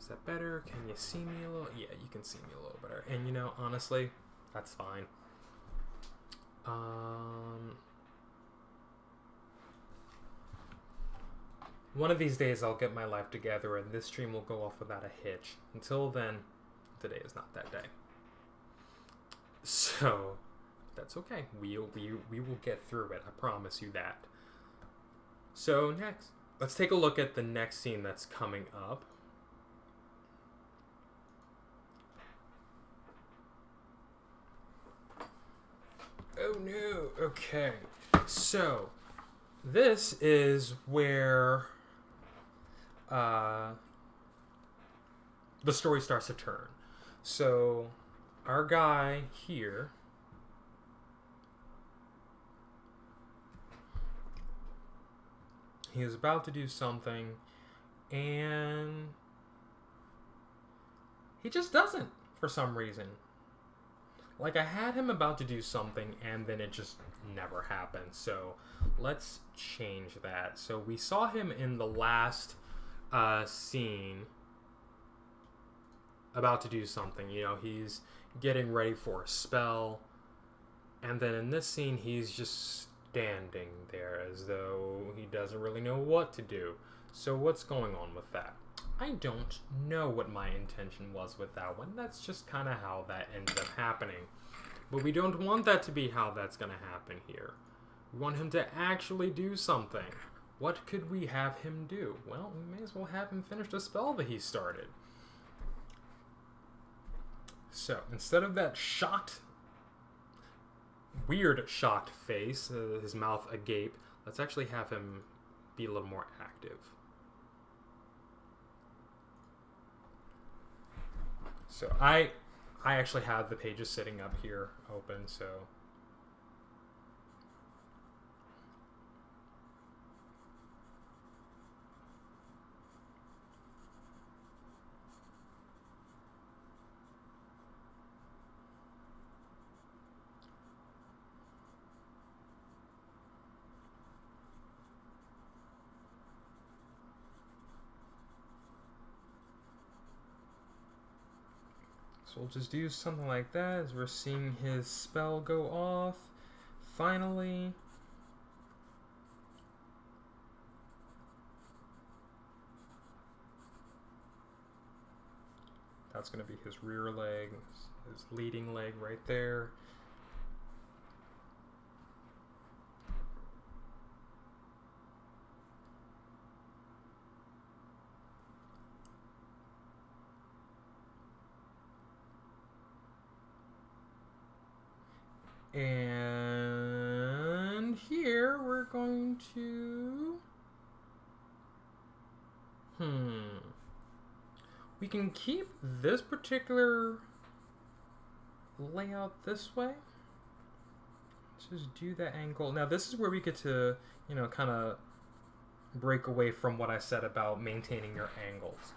Is that better? Can you see me a little? Yeah, you can see me a little better. And you know, honestly, that's fine. One of these days I'll get my life together and this stream will go off without a hitch. Until then, today is not that day. So, that's okay. We will get through it. I promise you that. So, next, let's take a look at the next scene that's coming up. Oh no, okay. So, this is where the story starts to turn. So, our guy here he is about to do something and he just doesn't for some reason. Like, I had him about to do something and then it just never happened. So let's change that. So we saw him in the last scene about to do something. You know, he's getting ready for a spell. And then in this scene, he's just standing there as though he doesn't really know what to do. So what's going on with that? I don't know what my intention was with that one. That's just kind of how that ended up happening. But we don't want that to be how that's going to happen here. We want him to actually do something. What could we have him do? Well, we may as well have him finish the spell that he started. So, instead of that weird shocked face, his mouth agape, let's actually have him be a little more active. So I actually have the pages sitting up here open, so we'll just do something like that as we're seeing his spell go off. Finally. That's going to be his rear leg, his leading leg right there. And here we're going to... We can keep this particular layout this way. Let's just do that angle. Now this is where we get to, you know, kind of break away from what I said about maintaining your angles.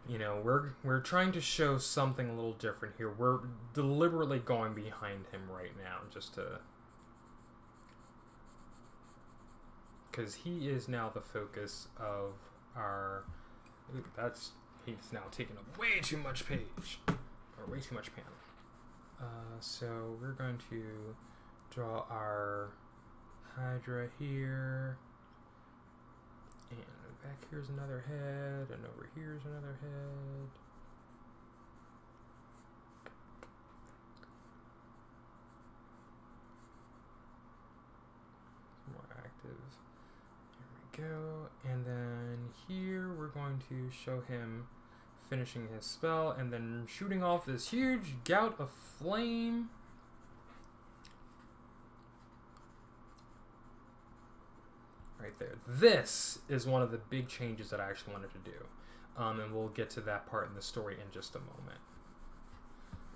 You know, we're trying to show something a little different here. We're deliberately going behind him right now just to... Because he is now the focus of our... Ooh, he's now taking up way too much page. Or way too much panel. So we're going to draw our Hydra here. And back here's another head, and over here's another head. More active. There we go. And then here we're going to show him finishing his spell and then shooting off this huge gout of flame. right there. This is one of the big changes that I actually wanted to do. And we'll get to that part in the story in just a moment.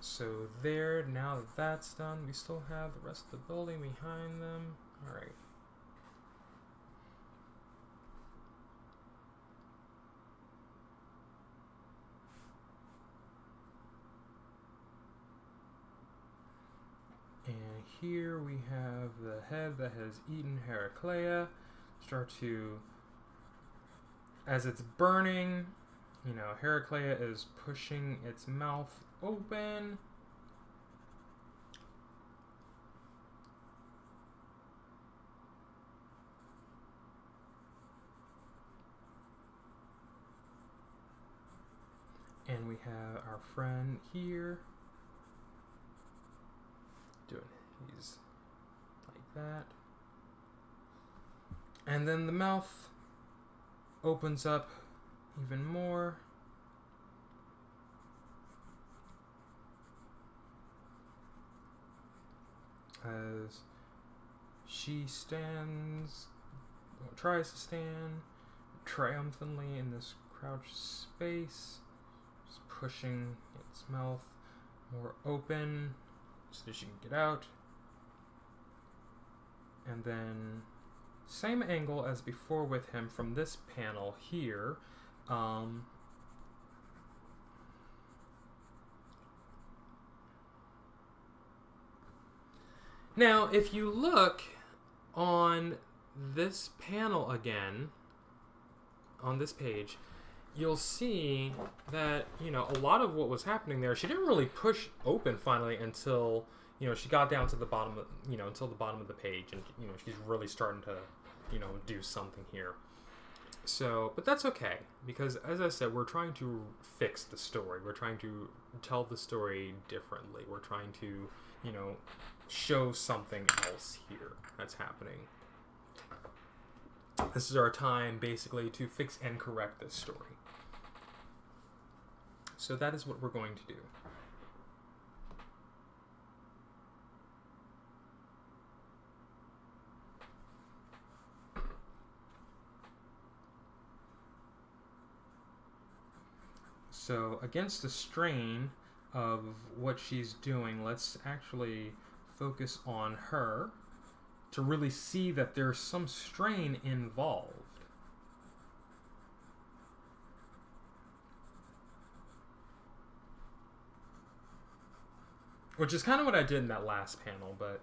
So there, now that that's done, we still have the rest of the building behind them. All right. And here we have the head that has eaten Heraclea. Start to, as it's burning, you know, Heraclea is pushing its mouth open. And we have our friend here doing he's like that. And then the mouth opens up even more. As she stands, or tries to stand triumphantly in this crouched space, just pushing its mouth more open so that she can get out. And then same angle as before with him from this panel here. Now, if you look on this panel again, on this page, you'll see that, you know, a lot of what was happening there, she didn't really push open finally until, you know, she got down to the bottom of, you know, until the bottom of the page, and, you know, she's really starting to, you know, do something here. So, but that's okay, because as I said, we're trying to fix the story. We're trying to tell the story differently. We're trying to, you know, show something else here that's happening. This is our time, basically, to fix and correct this story. So that is what we're going to do. So against the strain of what she's doing, let's actually focus on her to really see that there's some strain involved. Which is kind of what I did in that last panel, but...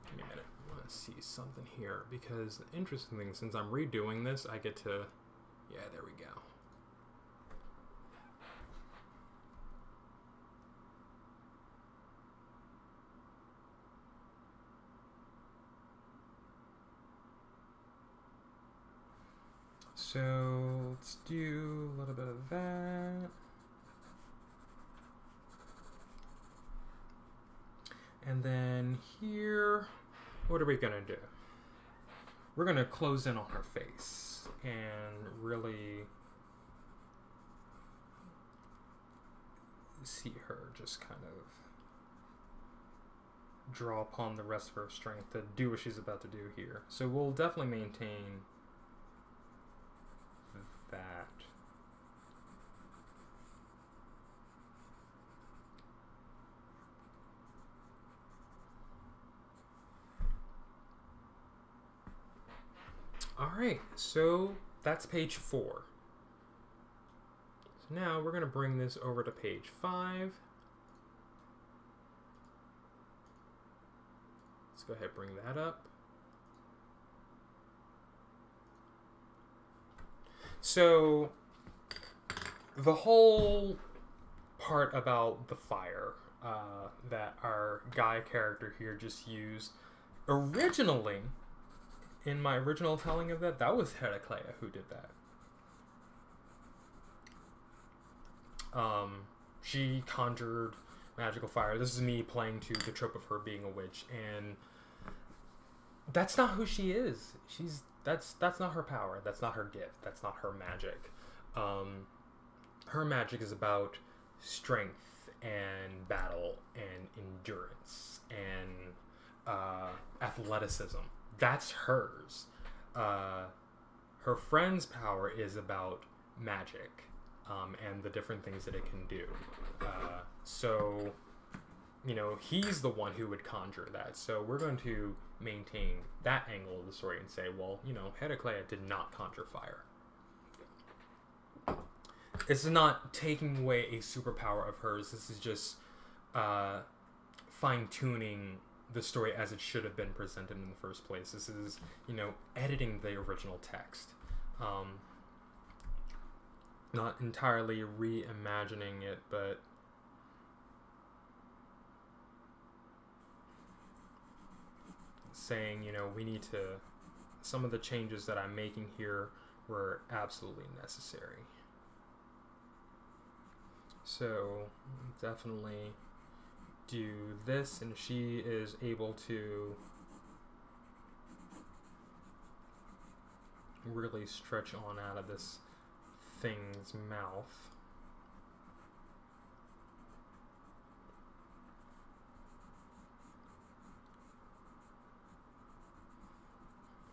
Give me a minute. I want to see something here, because the interesting thing, since I'm redoing this, I get to... Yeah, there we go. So let's do a little bit of that. And then here, what are we gonna do? We're gonna close in on her face and really see her just kind of draw upon the rest of her strength to do what she's about to do here. So we'll definitely maintain that. Alright, so that's page 4. So now we're going to bring this over to page 5. Let's go ahead and bring that up. So, the whole part about the fire that our guy character here just used, originally, in my original telling of that, that was Heraclea who did that. She conjured magical fire. This is me playing to the trope of her being a witch, and that's not who she is. That's not her power. That's not her gift. That's not her magic. Her magic is about strength and battle and endurance and athleticism. That's hers. Her friend's power is about magic and the different things that it can do. So, you know, he's the one who would conjure that. So we're going to maintain that angle of the story and say, well, you know, Heraclea did not conjure fire. This is not taking away a superpower of hers. This is just fine-tuning the story as it should have been presented in the first place. This is, you know, editing the original text. Not entirely reimagining it, but saying, you know, we need to... Some of the changes that I'm making here were absolutely necessary. So, definitely do this, and she is able to really stretch on out of this thing's mouth.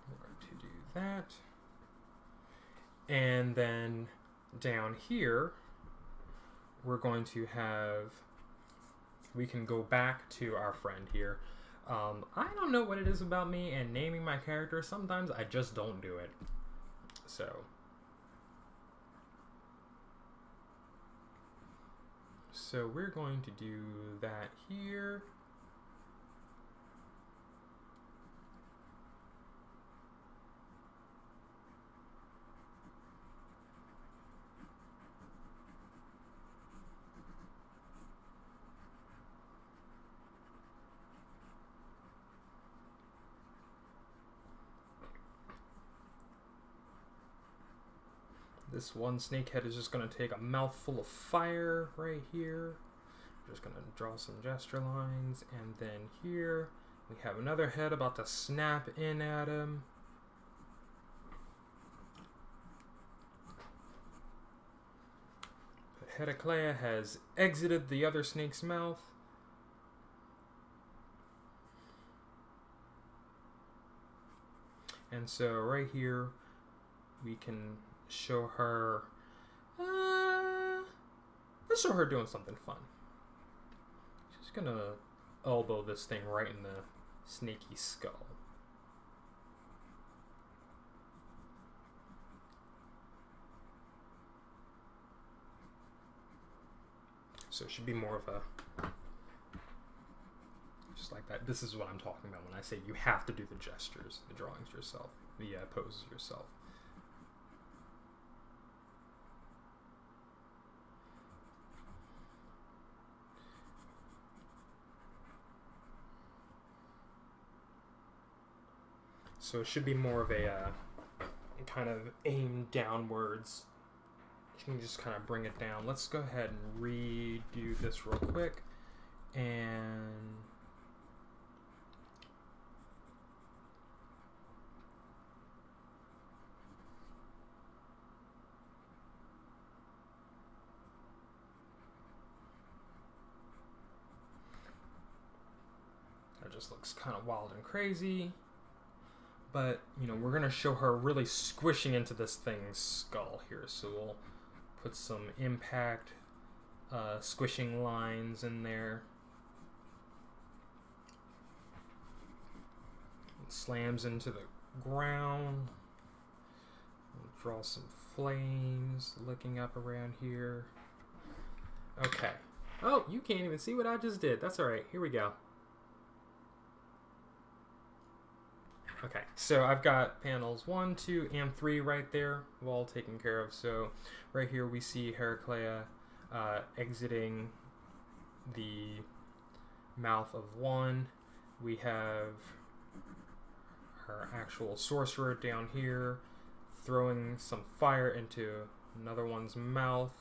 We're going to do that. And then down here, we're going to have, we can go back to our friend here. I don't know what it is about me and naming my character. Sometimes I just don't do it. So we're going to do that here. This one snakehead is just going to take a mouthful of fire right here. Just going to draw some gesture lines. And then here we have another head about to snap in at him. Heraclea has exited the other snake's mouth. And so right here we can show her, let's show her doing something fun. She's gonna elbow this thing right in the snaky skull. So it should be more of a, just like that. This is what I'm talking about when I say you have to do the gestures, the drawings yourself, the poses yourself. So it should be more of a kind of aim downwards. You can just kind of bring it down. Let's go ahead and redo this real quick. And that just looks kind of wild and crazy. But, you know, we're going to show her really squishing into this thing's skull here. So we'll put some impact squishing lines in there. It slams into the ground. We'll draw some flames looking up around here. Okay. Oh, you can't even see what I just did. That's alright. Here we go. Okay, so I've got panels 1, 2, and 3 right there, all taken care of. So right here we see Heraclea exiting the mouth of one. We have her actual sorcerer down here throwing some fire into another one's mouth.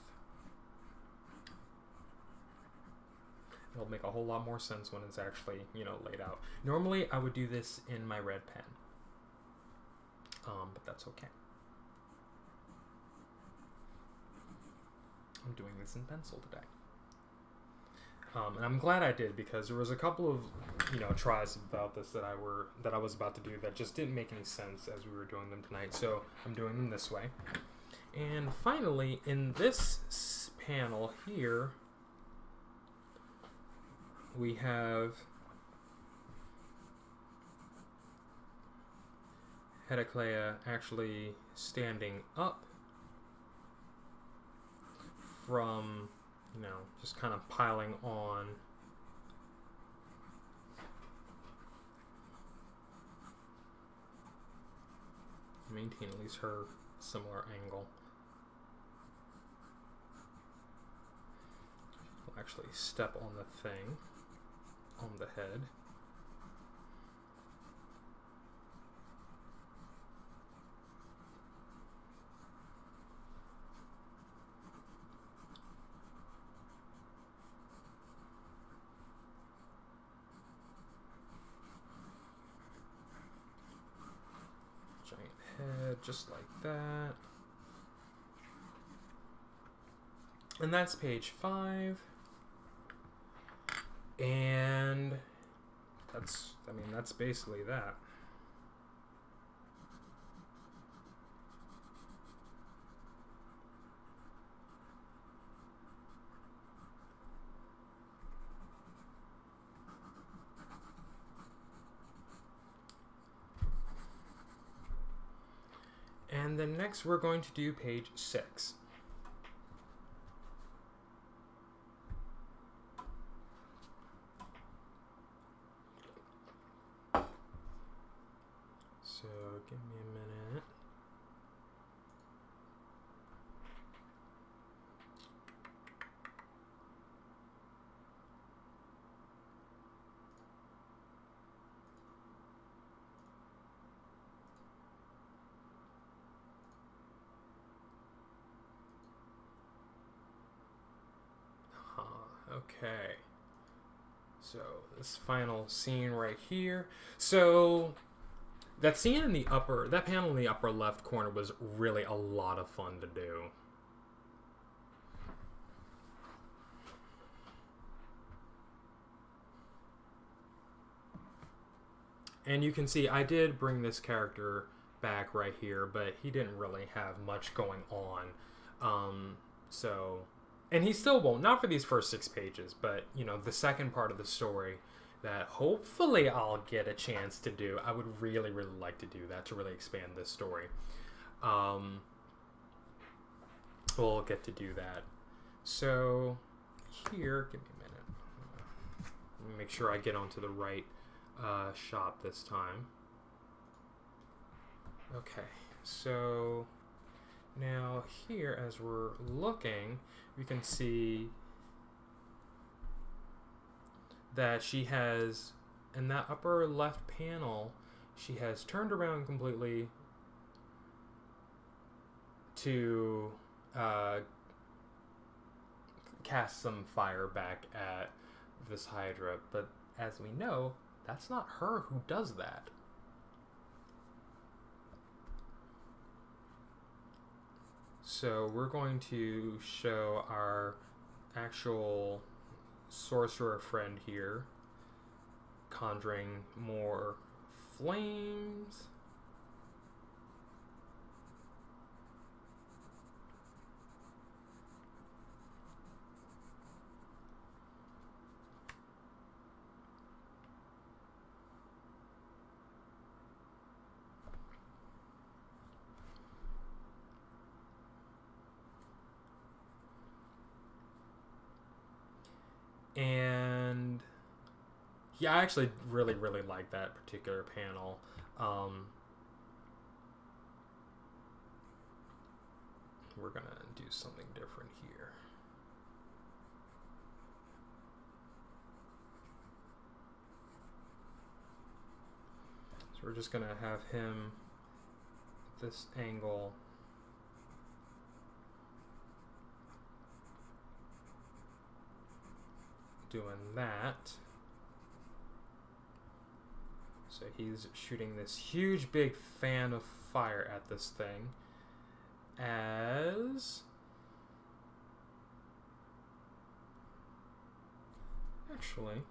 It'll make a whole lot more sense when it's actually, you know, laid out. Normally, I would do this in my red pen, but that's okay. I'm doing this in pencil today. And I'm glad I did, because there was a couple of tries about this that I was about to do that just didn't make any sense as we were doing them tonight. So I'm doing them this way. And finally, in this panel here, we have Heraclea actually standing up from, just kind of piling on maintain at least her similar angle. We'll actually step on the thing, on the head. Giant head, just like that. And that's page 5. And that's basically that. And then next we're going to do page 6. So give me a minute. Okay. So this final scene right here. So that scene in that panel in the upper left corner was really a lot of fun to do. And you can see I did bring this character back right here, but he didn't really have much going on. And he still won't, not for these first 6 pages, but, the second part of the story that hopefully I'll get a chance to do. I would really, really like to do that, to really expand this story. We'll get to do that. So here, give me a minute. Let me make sure I get onto the right shot this time. Okay, so now here, as we're looking, we can see that she has, in that upper left panel, she has turned around completely to cast some fire back at this Hydra. But as we know, that's not her who does that. So we're going to show our actual sorcerer friend here conjuring more flames. And yeah, I actually really, really like that particular panel. We're gonna do something different here. So we're just gonna have him at this angle. Doing that. So he's shooting this huge big fan of fire at this thing as Actually,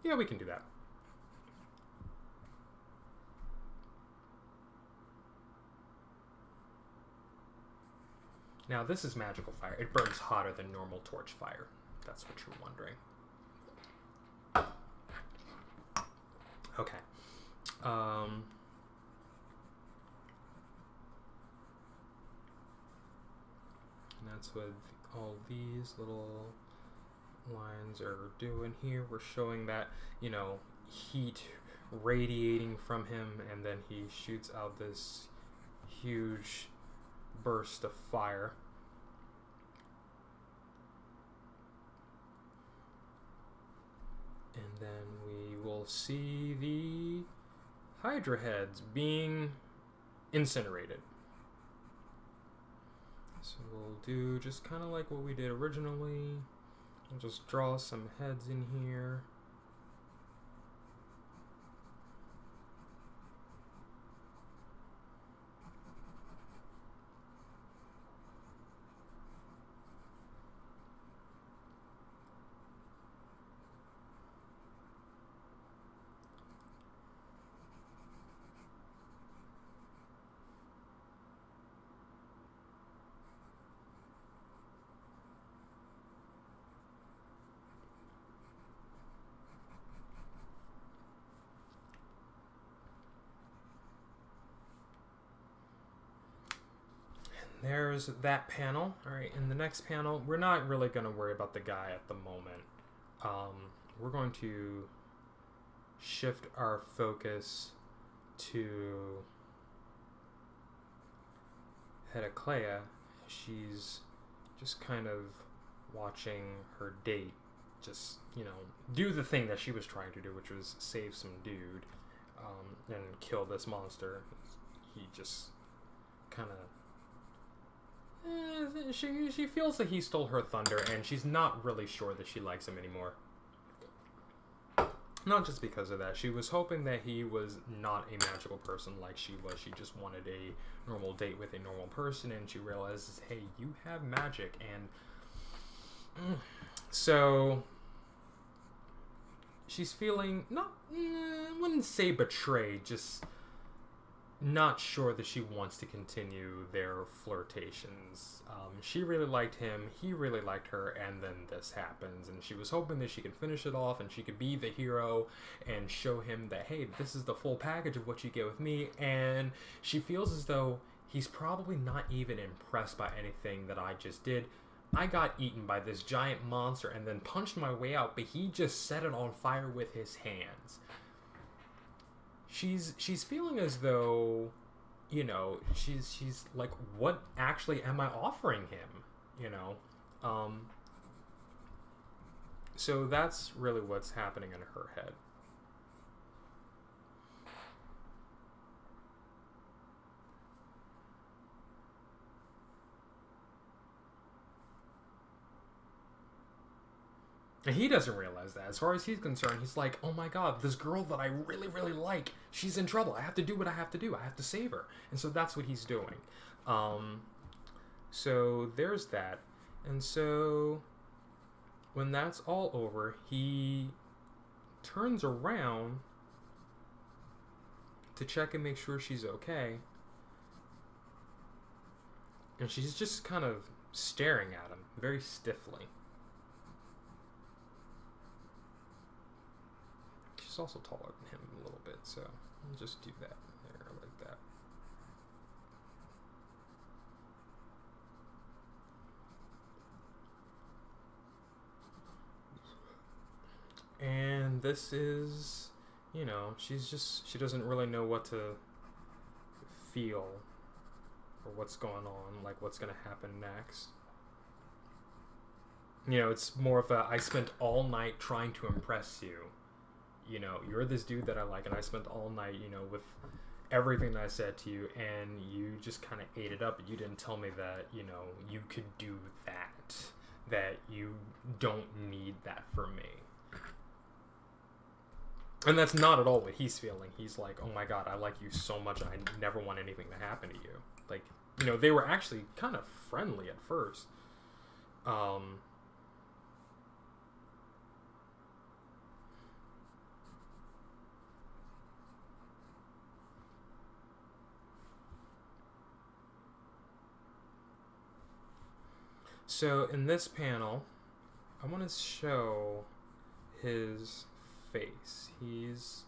yeah, we can do that. Now, this is magical fire. It burns hotter than normal torch fire. That's what you're wondering. Okay. And that's what all these little lines are doing here. We're showing that, you know, heat radiating from him, and then he shoots out this huge burst of fire. And then we will see the Hydra heads being incinerated. So we'll do just kind of like what we did originally. We'll just draw some heads in here. There's that panel. Alright, in the next panel, we're not really going to worry about the guy at the moment. We're going to shift our focus to Heraclea. She's just kind of watching her date just, you know, do the thing that she was trying to do, which was save some dude and kill this monster. He just kind of... she feels that he stole her thunder, and she's not really sure that she likes him anymore. Not just because of that. She was hoping that he was not a magical person like she was. She just wanted a normal date with a normal person, and she realizes, hey, you have magic, and... So... she's feeling, not... I wouldn't say betrayed, just... not sure that she wants to continue their flirtations. She really liked him, he really liked her, and then this happens, and she was hoping that she could finish it off and she could be the hero and show him that, hey, this is the full package of what you get with me, and she feels as though he's probably not even impressed by anything that I just did. I got eaten by this giant monster and then punched my way out, but he just set it on fire with his hands. She's feeling as though, you know, she's like, what actually am I offering him, you know? So that's really what's happening in her head. And he doesn't realize that. As far as he's concerned, he's like, oh my god, this girl that I really, really like, she's in trouble. I have to do what I have to do. I have to save her. And so that's what he's doing. So there's that. And so when that's all over, he turns around to check and make sure she's okay. And she's just kind of staring at him very stiffly. She's also taller than him a little bit, so I'll just do that there like that. And this is, you know, she doesn't really know what to feel or what's going on, like what's going to happen next. You know, it's more of a, I spent all night trying to impress you. You know, you're this dude that I like, and I spent all night, you know, with everything that I said to you, and you just kind of ate it up, and you didn't tell me that, you know, you could do that you don't need that from me. And that's not at all what he's feeling. He's like, oh my god, I like you so much, I never want anything to happen to you. Like, you know, they were actually kind of friendly at first. So in this panel, I want to show his face. He's,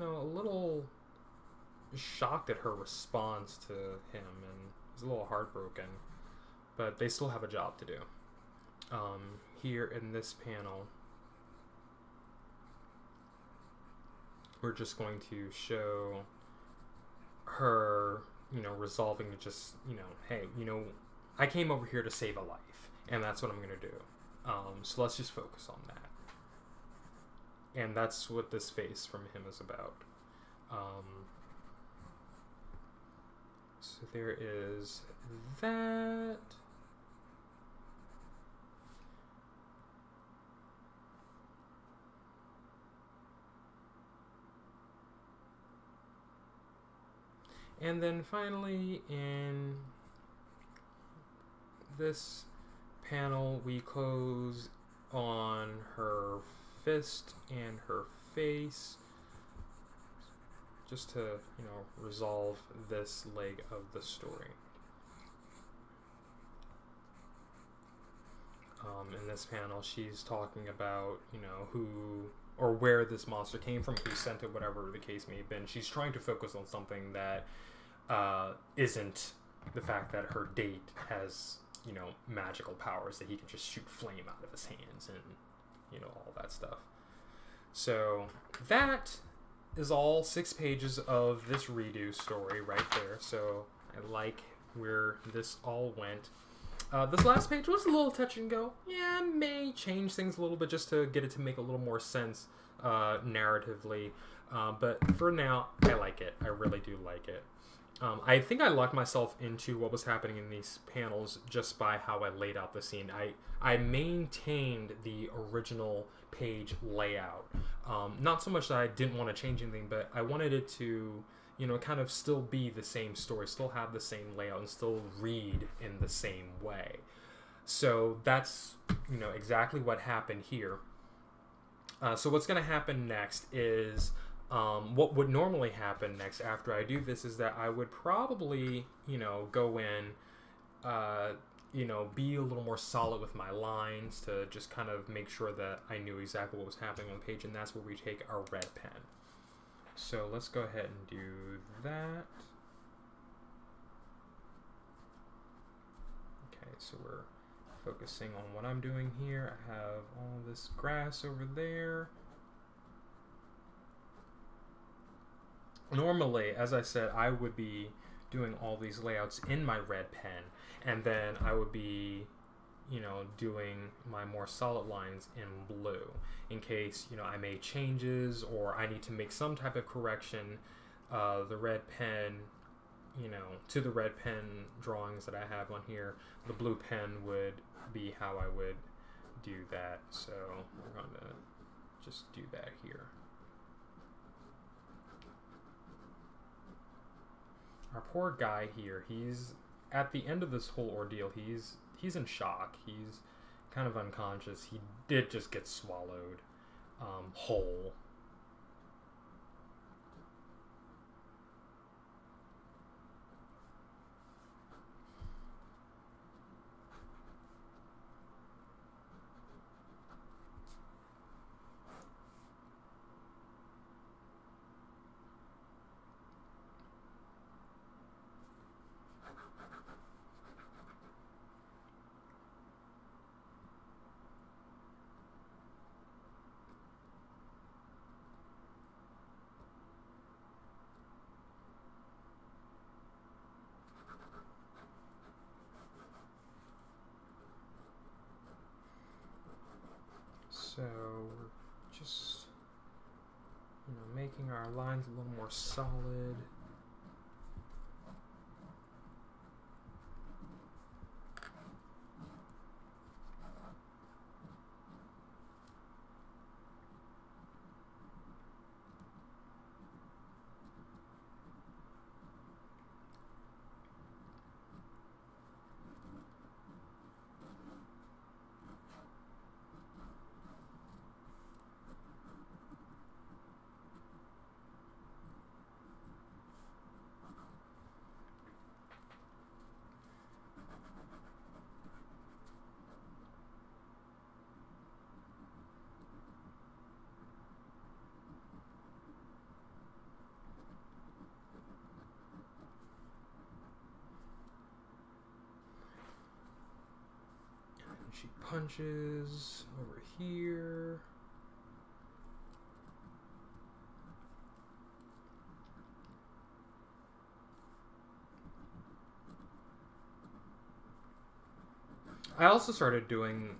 a little shocked at her response to him, and he's a little heartbroken, but they still have a job to do. Here in this panel, we're just going to show her, resolving to just, hey, I came over here to save a life, and that's what I'm going to do. So let's just focus on that. And that's what this face from him is about. So there is that. And then finally, in this panel, we close on her fist and her face, just to, resolve this leg of the story. In this panel, she's talking about, who or where this monster came from, who sent it, whatever the case may have been. She's trying to focus on something that isn't the fact that her date has, magical powers, that he can just shoot flame out of his hands and, all that stuff. So that is all 6 pages of this redo story right there. So I like where this all went. This last page was a little touch and go. Yeah, may change things a little bit just to get it to make a little more sense narratively. But for now, I like it. I really do like it. I think I locked myself into what was happening in these panels just by how I laid out the scene. I maintained the original page layout. Not so much that I didn't want to change anything, but I wanted it to, kind of still be the same story, still have the same layout, and still read in the same way. So that's, exactly what happened here. So what's going to happen next is... what would normally happen next after I do this is that I would probably, go in, be a little more solid with my lines to just kind of make sure that I knew exactly what was happening on the page, and that's where we take our red pen. So let's go ahead and do that. Okay, so we're focusing on what I'm doing here. I have all this grass over there. Normally, as I said, I would be doing all these layouts in my red pen, and then I would be, doing my more solid lines in blue in case, I made changes or I need to make some type of correction. The red pen, to the red pen drawings that I have on here, the blue pen would be how I would do that. So we're going to just do that here. Our poor guy here, he's at the end of this whole ordeal, he's in shock. He's kind of unconscious. He did just get swallowed whole. So we're just, making our lines a little more solid. She punches over here. I also started doing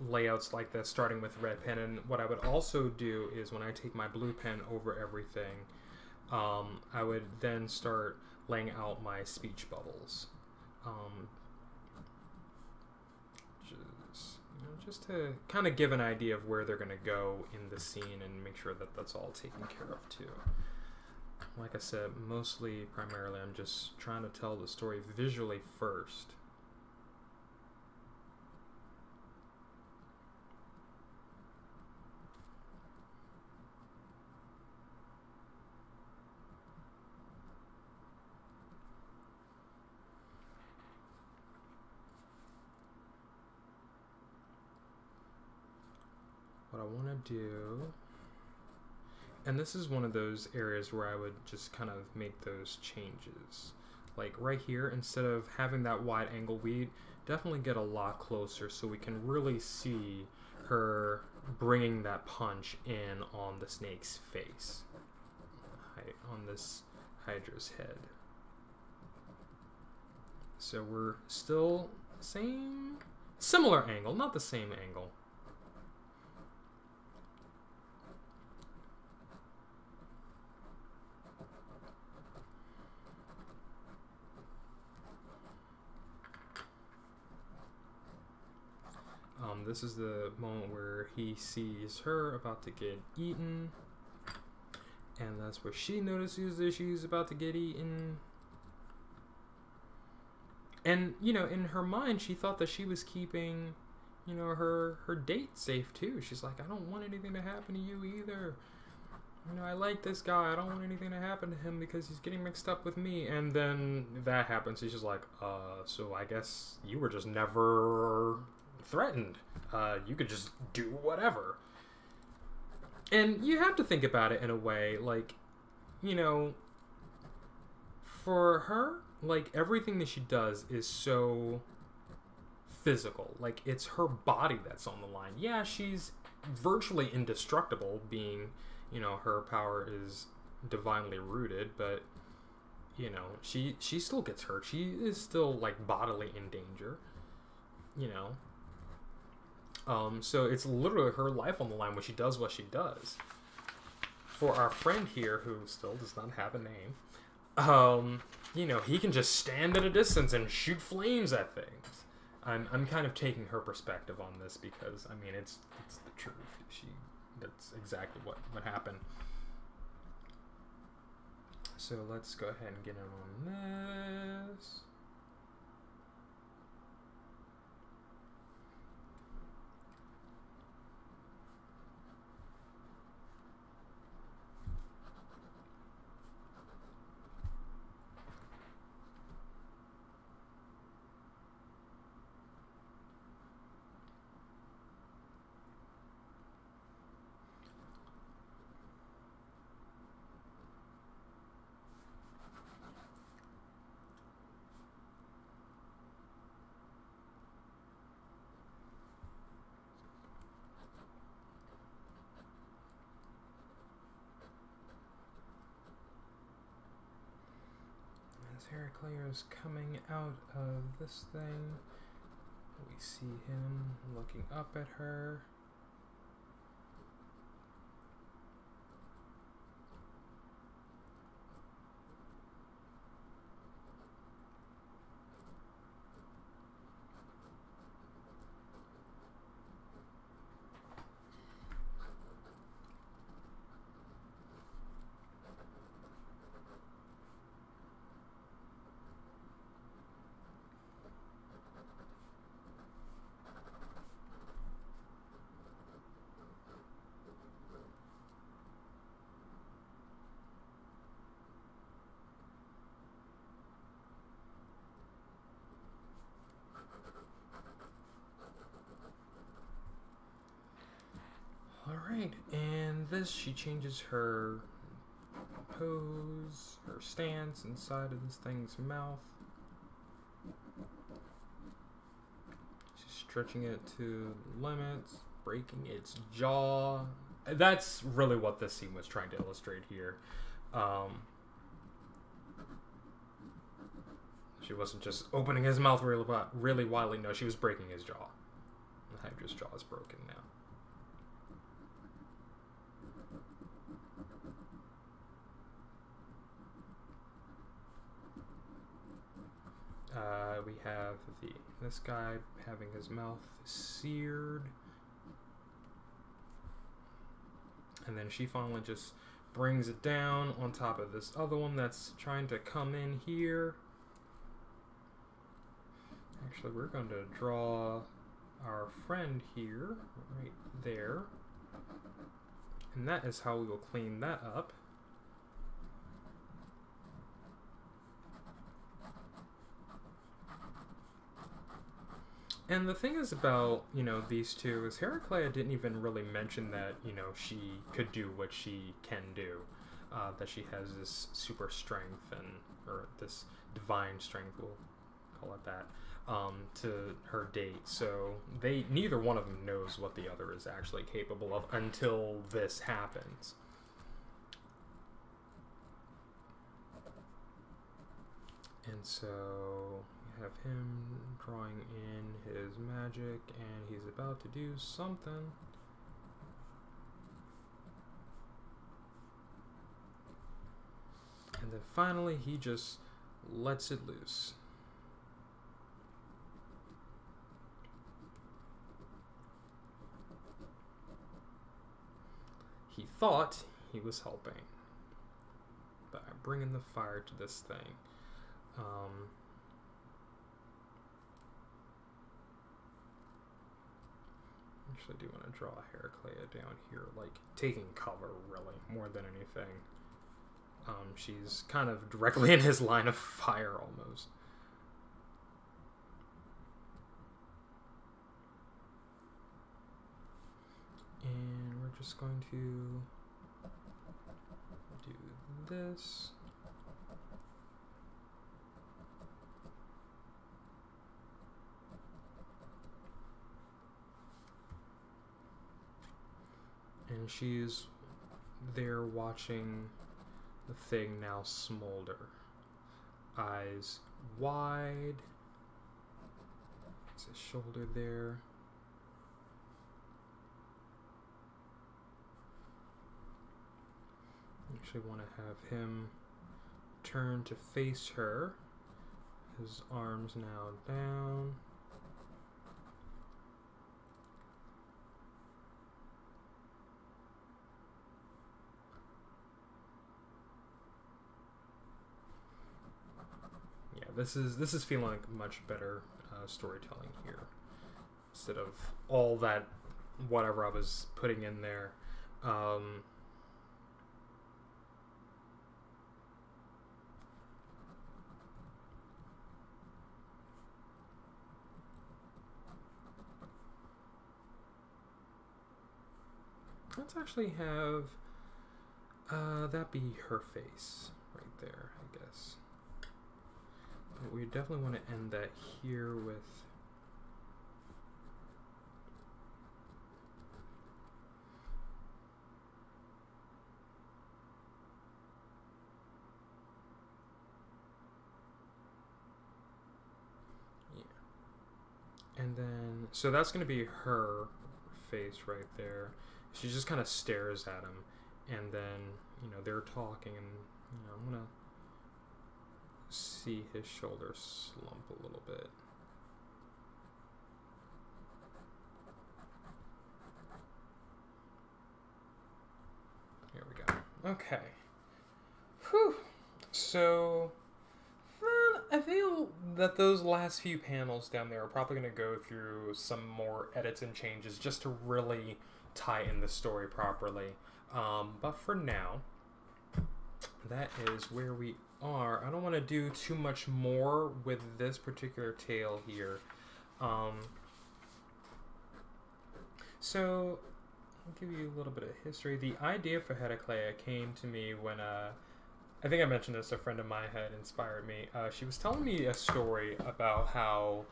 layouts like this, starting with red pen, and what I would also do is when I take my blue pen over everything, I would then start laying out my speech bubbles. Just to kind of give an idea of where they're going to go in the scene and make sure that that's all taken care of too. Like I said, primarily, I'm just trying to tell the story visually first. What I want to do, and this is one of those areas where I would just kind of make those changes. Like right here, instead of having that wide angle, we definitely get a lot closer so we can really see her bringing that punch in on the snake's face, on this Hydra's head. So we're still similar angle, not the same angle. This is the moment where he sees her about to get eaten, and that's where she notices that she's about to get eaten. And, in her mind, she thought that she was keeping, her date safe, too. She's like, I don't want anything to happen to you either. I like this guy. I don't want anything to happen to him because he's getting mixed up with me. And then that happens. He's just like, so I guess you were just never threatened. You could just do whatever. And you have to think about it in a way, like, for her, like, everything that she does is so physical. Like, it's her body that's on the line. Yeah, she's virtually indestructible, being, her power is divinely rooted, but, she still gets hurt. She is still, like, bodily in danger, so it's literally her life on the line when she does what she does. For our friend here, who still does not have a name, he can just stand at a distance and shoot flames at things. I'm kind of taking her perspective on this because, it's the truth. That's exactly what happened. So let's go ahead and get in on this. Heraclea is coming out of this thing. We see him looking up at her. Alright, and this, she changes her pose, her stance inside of this thing's mouth. She's stretching it to limits, breaking its jaw. That's really what this scene was trying to illustrate here. She wasn't just opening his mouth really widely. No, she was breaking his jaw. The Hydra's jaw is broken now. We have this guy having his mouth seared. And then she finally just brings it down on top of this other one that's trying to come in here. Actually, we're going to draw our friend here, right there. And that is how we will clean that up. And the thing is about, these two is Heraclea didn't even really mention that, she could do what she can do. That she has this super strength or this divine strength, we'll call it that, to her date. So neither one of them knows what the other is actually capable of until this happens. And so have him drawing in his magic, and he's about to do something. And then finally he just lets it loose. He thought he was helping by bringing the fire to this thing. Actually, I do want to draw Heraclea down here, like taking cover, really, more than anything. She's kind of directly in his line of fire, almost. And we're just going to do this. And she's there watching the thing now smolder. Eyes wide. It's his shoulder there. Actually want to have him turn to face her. His arms now down. This is feeling like much better storytelling here, instead of all that whatever I was putting in there. Let's actually have that be her face right there, I guess. But we definitely want to end that here with and then so that's going to be her face right there. She just kind of stares at him, and then they're talking, and I'm gonna see his shoulder slump a little bit. Here we go. Okay. Whew. So I feel that those last few panels down there are probably going to go through some more edits and changes just to really tie in the story properly. But for now, that is where we are. I don't want to do too much more with this particular tale here. So I'll give you a little bit of history. The idea for Heraclea came to me when I think I mentioned this, a friend of mine had inspired me. She was telling me a story about how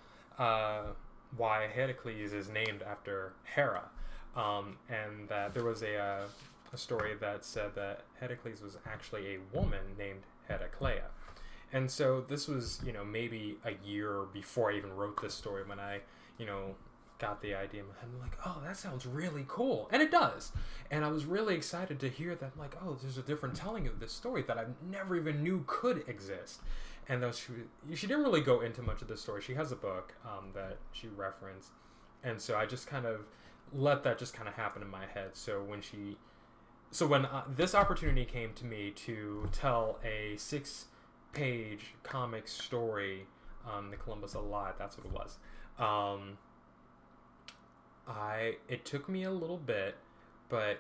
why Heracles is named after Hera, and that there was a story that said that Heracles was actually a woman named Heraclea. And so this was, maybe a year before I even wrote this story when I, got the idea in my head. I'm like, oh, that sounds really cool. And it does. And I was really excited to hear that, like, oh, there's a different telling of this story that I never even knew could exist. And though she didn't really go into much of the story. She has a book that she referenced. And so I just kind of let that just kind of happen in my head. So when this opportunity came to me to tell a 6-page comic story, The Columbus Alive, that's what it was. It took me a little bit, but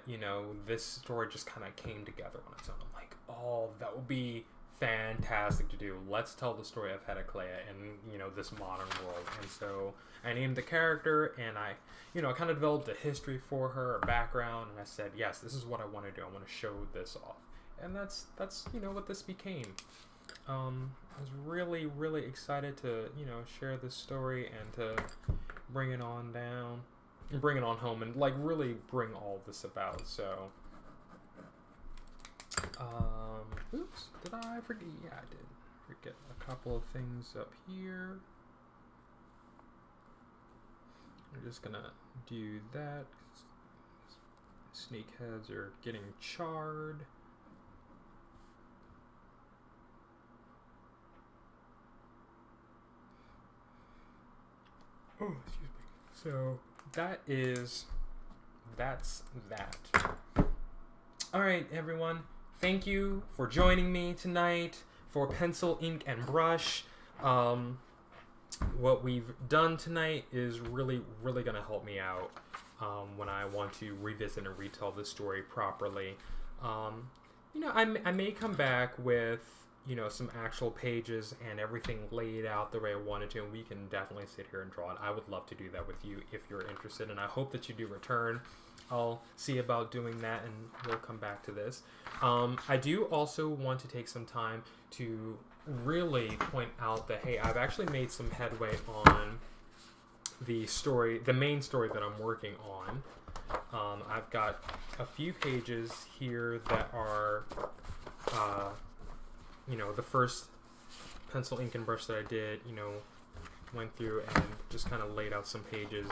this story just kind of came together on its own. I'm like, oh, that would be fantastic to do. Let's tell the story of Heraclea in this modern world. And so I named the character, and I kind of developed a history for her, a background, and I said, yes, this is what I want to do. I want to show this off, and that's what this became. I was really, really excited to share this story and to bring it on home, and like really bring all this about. So oops, did I forget? Yeah, I did forget a couple of things up here. I'm just gonna do that. Snakeheads are getting charred. Oh, excuse me. So that's that. All right, everyone. Thank you for joining me tonight for Pencil, Ink, and Brush. What we've done tonight is really, really going to help me out when I want to revisit and retell this story properly. I may come back with, some actual pages and everything laid out the way I wanted to, and we can definitely sit here and draw it. I would love to do that with you if you're interested, and I hope that you do return. I'll see about doing that, and we'll come back to this. I do also want to take some time to really point out that, hey, I've actually made some headway on the main story that I'm working on. I've got a few pages here that are, the first pencil, ink, and brush that I did, went through and just kind of laid out some pages.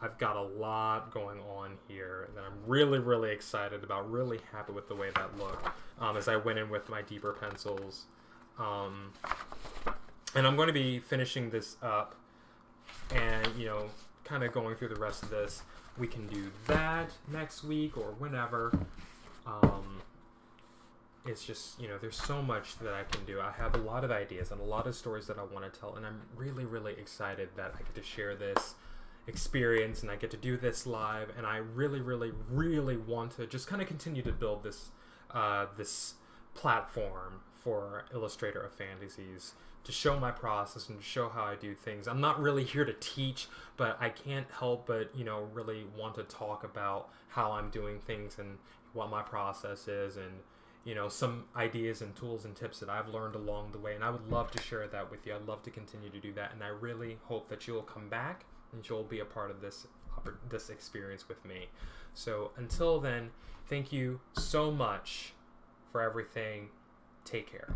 I've got a lot going on here that I'm really, really excited about, really happy with the way that looked as I went in with my deeper pencils. And I'm going to be finishing this up and, kind of going through the rest of this. We can do that next week or whenever. It's just, there's so much that I can do. I have a lot of ideas and a lot of stories that I want to tell, and I'm really, really excited that I get to share this experience and I get to do this live, and I really, really, really want to just kind of continue to build this this platform for Illustrator of Fantasies, to show my process and to show how I do things. I'm not really here to teach, but I can't help but, really want to talk about how I'm doing things and what my process is, and some ideas and tools and tips that I've learned along the way, and I would love to share that with you. I'd love to continue to do that, and I really hope that you'll come back and you'll be a part of this experience with me. So until then, thank you so much for everything. Take care.